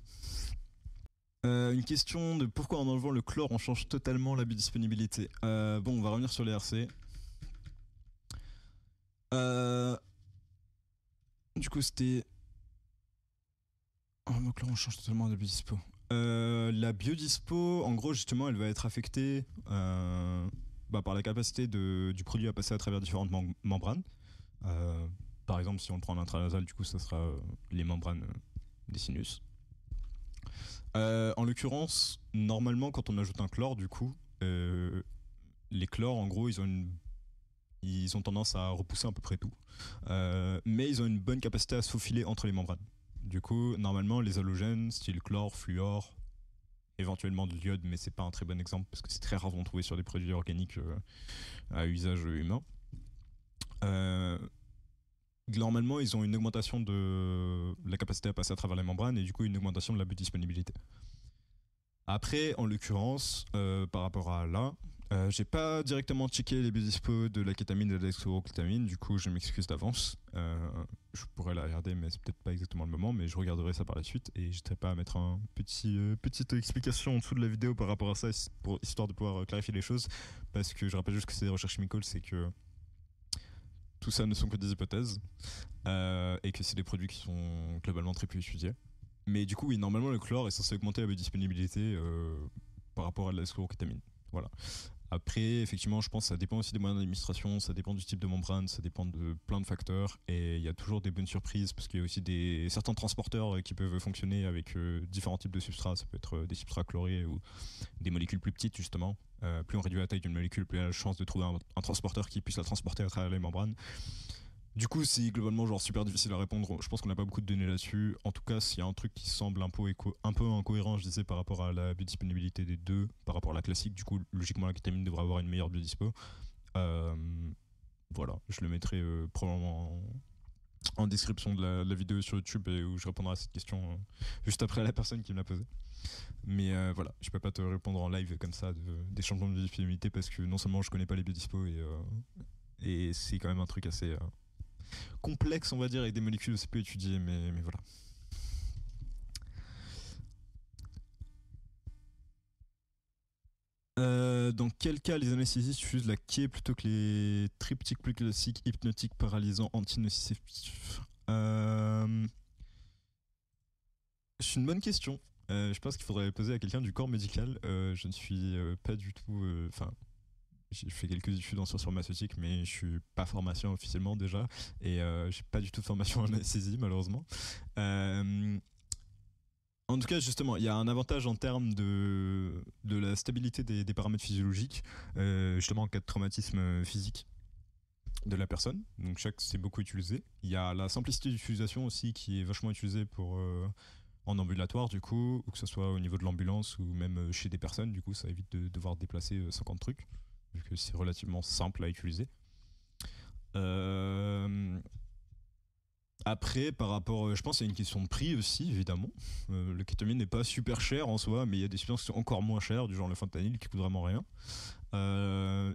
Une question de pourquoi en enlevant le chlore on change totalement la biodisponibilité. Bon, on va revenir sur les RC. Du coup, c'était. Oh, le chlore on change totalement la biodispo. La biodispo, en gros, justement, elle va être affectée par la capacité du produit à passer à travers différentes membranes. Par exemple, si on le prend en intranasal, du coup, ça sera les membranes des sinus. En l'occurrence, normalement, quand on ajoute un chlore, du coup, les chlores, en gros, ils ont tendance à repousser à peu près tout. Mais ils ont une bonne capacité à se faufiler entre les membranes. Du coup, normalement, les halogènes, style chlore, fluor, éventuellement de l'iode, mais c'est pas un très bon exemple parce que c'est très rare d'en trouver sur des produits organiques à usage humain. Normalement, ils ont une augmentation de la capacité à passer à travers les membranes et du coup une augmentation de la biodisponibilité. Après, en l'occurrence, par rapport à là, j'ai pas directement checké les biodispos de la kétamine et de l'exchlorokétamine, du coup je m'excuse d'avance. Je pourrais la regarder, mais c'est peut-être pas exactement le moment, mais je regarderai ça par la suite et j'hésiterai pas à mettre une petite explication en dessous de la vidéo par rapport à ça, histoire de pouvoir clarifier les choses, parce que je rappelle juste que c'est des recherches chimiques, c'est que tout ça ne sont que des hypothèses et que c'est des produits qui sont globalement très peu étudiés. Mais du coup, oui, normalement le chlore est censé augmenter la biodisponibilité par rapport à l'exchlorokétamine. Voilà. Après, effectivement, je pense que ça dépend aussi des moyens d'administration, ça dépend du type de membrane, ça dépend de plein de facteurs. Et il y a toujours des bonnes surprises parce qu'il y a aussi certains transporteurs qui peuvent fonctionner avec différents types de substrats. Ça peut être des substrats chlorés ou des molécules plus petites, justement. Plus on réduit la taille d'une molécule, plus il y a la chance de trouver un transporteur qui puisse la transporter à travers les membranes. Du coup, c'est globalement genre super difficile à répondre. Je pense qu'on n'a pas beaucoup de données là-dessus. En tout cas, s'il y a un truc qui semble un peu incohérent, je disais, par rapport à la biodisponibilité des deux, par rapport à la classique, du coup, logiquement, la kétamine devrait avoir une meilleure biodispo. Euh, voilà, je le mettrai probablement en description de la vidéo sur YouTube et où je répondrai à cette question juste après la personne qui me l'a posée. Mais voilà, je peux pas te répondre en live comme ça des changements de biodisponibilité parce que non seulement je connais pas les biodispos et c'est quand même un truc assez complexe, on va dire, avec des molécules aussi peu étudiées, mais voilà. Dans quel cas les anesthésistes utilisent la quai plutôt que les triptyques plus classiques, hypnotiques, paralysants, antinociceptifs C'est une bonne question. Je pense qu'il faudrait poser à quelqu'un du corps médical. Je ne suis pas du tout. Enfin, j'ai fait quelques études en sciences pharmaceutiques, mais je suis pas pharmacien officiellement déjà, et j'ai pas du tout de formation en anesthésie malheureusement. Euh, En tout cas, justement, il y a un avantage en termes de la stabilité des paramètres physiologiques, justement en cas de traumatisme physique de la personne. Donc, chaque c'est beaucoup utilisé. Il y a la simplicité d'utilisation aussi qui est vachement utilisée pour en ambulatoire, du coup, ou que ce soit au niveau de l'ambulance ou même chez des personnes. Du coup, ça évite de devoir déplacer 50 trucs, vu que c'est relativement simple à utiliser. Euh, Après, par rapport, je pense, à une question de prix aussi, évidemment. Le kétamine n'est pas super cher en soi, mais il y a des substances qui sont encore moins chères, du genre le fentanyl, qui coûte vraiment rien.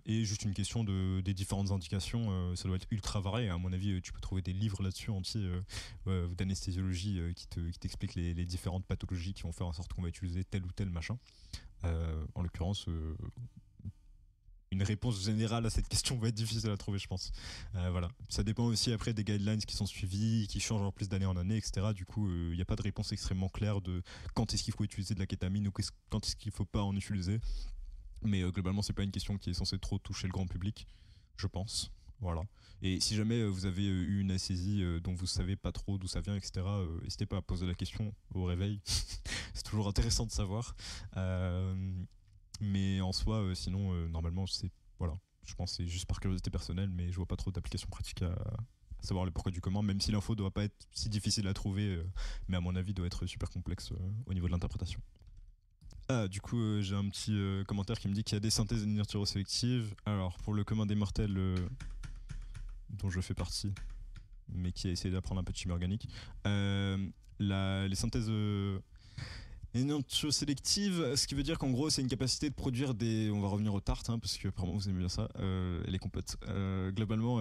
Et juste une question des différentes indications, ça doit être ultra varié. À mon avis, tu peux trouver des livres là-dessus entiers d'anesthésiologie qui t'expliquent les différentes pathologies qui vont faire en sorte qu'on va utiliser tel ou tel machin. En l'occurrence, une réponse générale à cette question va être difficile à trouver, je pense. Voilà. Ça dépend aussi après des guidelines qui sont suivis, qui changent en plus d'année en année, etc. Du coup, il n'y a pas de réponse extrêmement claire de quand est-ce qu'il faut utiliser de la kétamine ou quand est-ce qu'il ne faut pas en utiliser. Mais globalement, c'est pas une question qui est censée trop toucher le grand public, je pense. Voilà. Et si jamais vous avez eu une assésie dont vous savez pas trop d'où ça vient, etc., n'hésitez pas à poser la question au réveil. C'est toujours intéressant de savoir. Euh, mais en soi, sinon, normalement, c'est voilà. Je pense que c'est juste par curiosité personnelle, mais je vois pas trop d'applications pratiques à savoir le pourquoi du comment, même si l'info doit pas être si difficile à trouver, mais à mon avis doit être super complexe au niveau de l'interprétation. Ah, du coup, j'ai un petit commentaire qui me dit qu'il y a des synthèses inerturosélectives. Alors, pour le commun des mortels, dont je fais partie, mais qui a essayé d'apprendre un peu de chimie organique, euh, les synthèses énerturosélectives, ce qui veut dire qu'en gros, c'est une capacité de produire des. On va revenir aux tartes, hein, parce que apparemment vous aimez bien ça, et les compotes. Globalement,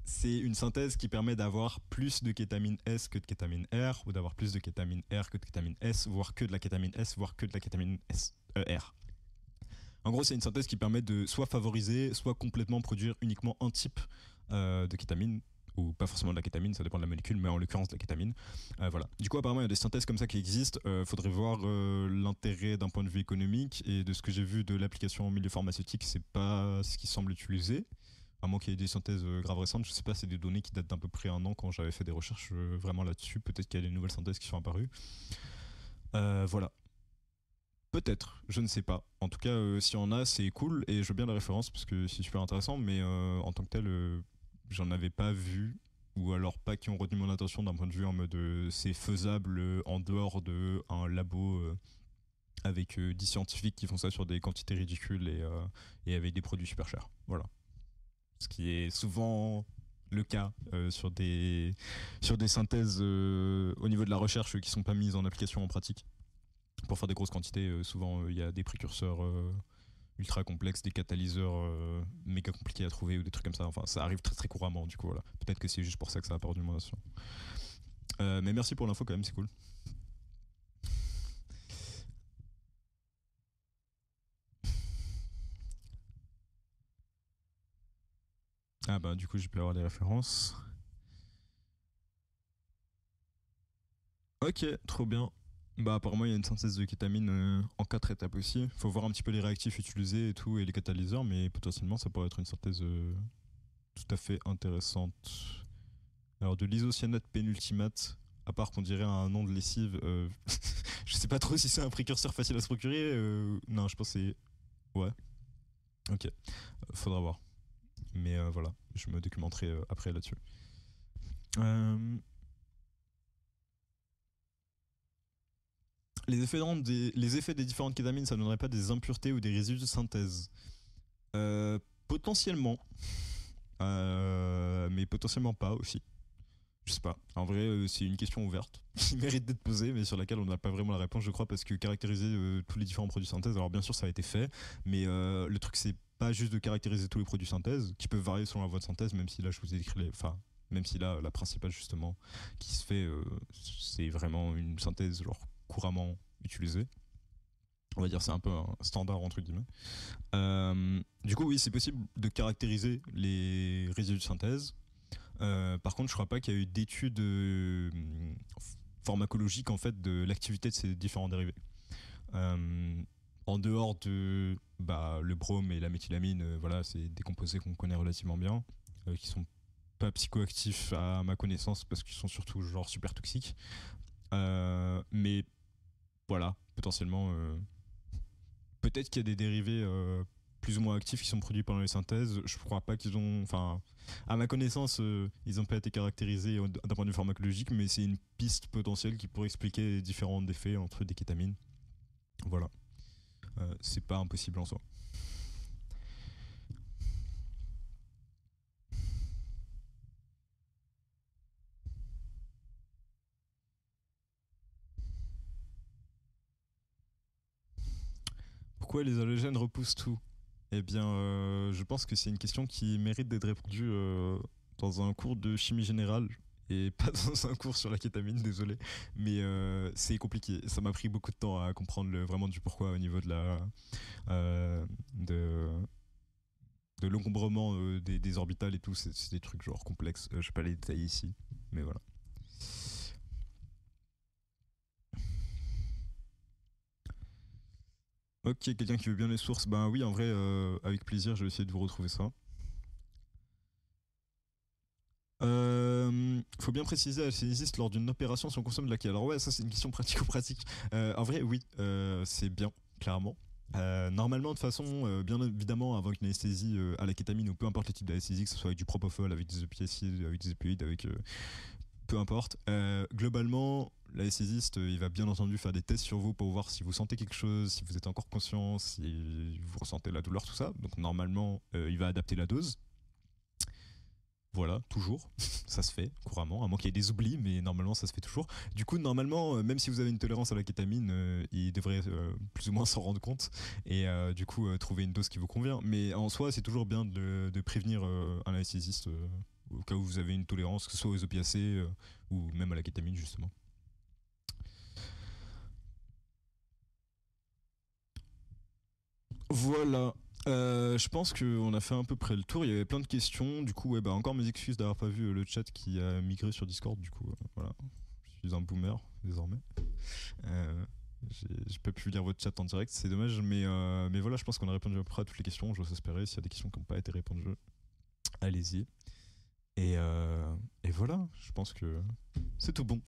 c'est une synthèse qui permet d'avoir plus de kétamine S que de kétamine R, ou d'avoir plus de kétamine R que de kétamine S, voire que de la kétamine S, voire que de la kétamine R. En gros, c'est une synthèse qui permet de soit favoriser, soit complètement produire uniquement un type de kétamine, ou pas forcément de la kétamine, ça dépend de la molécule, mais en l'occurrence de la kétamine. Voilà. Du coup, apparemment, il y a des synthèses comme ça qui existent. Faudrait voir l'intérêt d'un point de vue économique, et de ce que j'ai vu de l'application au milieu pharmaceutique, c'est pas ce qui semble utiliser. À moins qu'il y ait des synthèses graves récentes, je sais pas, c'est des données qui datent d'à peu près un an quand j'avais fait des recherches vraiment là-dessus. Peut-être qu'il y a des nouvelles synthèses qui sont apparues. Voilà. Peut-être, je ne sais pas. En tout cas, s'il y en a, c'est cool et je veux bien la référence parce que c'est super intéressant, mais en tant que tel, j'en avais pas vu ou alors pas qui ont retenu mon attention d'un point de vue en mode c'est faisable en dehors d'un labo avec 10 scientifiques qui font ça sur des quantités ridicules et avec des produits super chers. Voilà. Ce qui est souvent le cas sur des synthèses au niveau de la recherche qui sont pas mises en application en pratique. Pour faire des grosses quantités, souvent il y a des précurseurs ultra complexes, des catalyseurs méga compliqués à trouver ou des trucs comme ça. Enfin, ça arrive très très couramment, du coup, voilà. Peut-être que c'est juste pour ça que ça a perdu mon attention. Mais merci pour l'info quand même, c'est cool. Ah bah du coup j'ai pu avoir les références. Ok, trop bien. Bah apparemment il y a une synthèse de kétamine en 4 étapes aussi. Faut voir un petit peu les réactifs utilisés et tout et les catalyseurs, mais potentiellement ça pourrait être une synthèse tout à fait intéressante. Alors de l'isocyanate pénultimate, à part qu'on dirait un nom de lessive, je sais pas trop si c'est un précurseur facile à se procurer. Non, je pense que c'est. Ouais, ok, faudra voir. Mais voilà, je me documenterai après là-dessus. Euh, les effets des différentes kétamines, ça ne donnerait pas des impuretés ou des résidus de synthèse? Potentiellement, mais potentiellement pas aussi. Je sais pas. En vrai, c'est une question ouverte qui mérite d'être posée, mais sur laquelle on n'a pas vraiment la réponse, je crois, parce que caractériser tous les différents produits synthèse, alors bien sûr, ça a été fait, mais le truc, c'est pas juste de caractériser tous les produits synthèse, qui peuvent varier selon la voie de synthèse, même si là, je vous ai décrit enfin, même si là, la principale, justement, qui se fait, c'est vraiment une synthèse, genre, couramment utilisée. On va dire c'est un peu un standard entre guillemets. Du coup, oui, c'est possible de caractériser les résidus de synthèse. Par contre, je crois pas qu'il y a eu d'études pharmacologiques en fait de l'activité de ces différents dérivés. Euh, En dehors de le brome et la méthylamine, voilà, c'est des composés qu'on connaît relativement bien, qui sont pas psychoactifs à ma connaissance parce qu'ils sont surtout genre super toxiques. Mais voilà, potentiellement, peut-être qu'il y a des dérivés plus ou moins actifs qui sont produits pendant les synthèses. Je crois pas qu'ils ont. Enfin, à ma connaissance, ils n'ont pas été caractérisés d'un point de vue pharmacologique, mais c'est une piste potentielle qui pourrait expliquer les différents effets entre des kétamines. Voilà. C'est pas impossible en soi. Pourquoi les halogènes repoussent tout? Eh bien, je pense que c'est une question qui mérite d'être répondue dans un cours de chimie générale et pas dans un cours sur la kétamine, désolé. Mais c'est compliqué. Ça m'a pris beaucoup de temps à comprendre vraiment du pourquoi au niveau de euh, de, de l'encombrement des orbitales et tout. C'est des trucs genre complexes. Je vais pas les détailler ici, mais voilà. Ok, quelqu'un qui veut bien les sources, ben oui, en vrai, avec plaisir, je vais essayer de vous retrouver ça. Faut bien préciser à l'anesthésiste lors d'une opération si on consomme de laquelle. Alors ouais, ça c'est une question pratico-pratique. En vrai, oui, c'est bien, clairement. Normalement, de toute façon, bien évidemment, avant une anesthésie à la kétamine ou peu importe le type d'anesthésie, que ce soit avec du propofol, avec des opiacés, avec des opioïdes, avec peu importe. Globalement, l'anesthésiste, il va bien entendu faire des tests sur vous pour voir si vous sentez quelque chose, si vous êtes encore conscient, si vous ressentez la douleur, tout ça. Donc normalement, il va adapter la dose. Voilà, toujours. Ça se fait couramment, à moins qu'il y ait des oublis, mais normalement ça se fait toujours. Du coup, normalement, même si vous avez une tolérance à la kétamine, il devrait plus ou moins s'en rendre compte et du coup trouver une dose qui vous convient. Mais en soi, c'est toujours bien de prévenir un anesthésiste au cas où vous avez une tolérance, que ce soit aux opiacés ou même à la kétamine justement. Voilà. Je pense qu'on a fait à peu près le tour. Il y avait plein de questions. Du coup, ouais, bah, encore mes excuses d'avoir pas vu le chat qui a migré sur Discord. Du coup, voilà. Je suis un boomer désormais. Euh, j'ai pas pu lire votre chat en direct, c'est dommage. Mais voilà, je pense qu'on a répondu à peu près à toutes les questions. J'ose espérer. S'il y a des questions qui n'ont pas été répondues, allez-y. Et, euh, et voilà, je pense que c'est tout bon.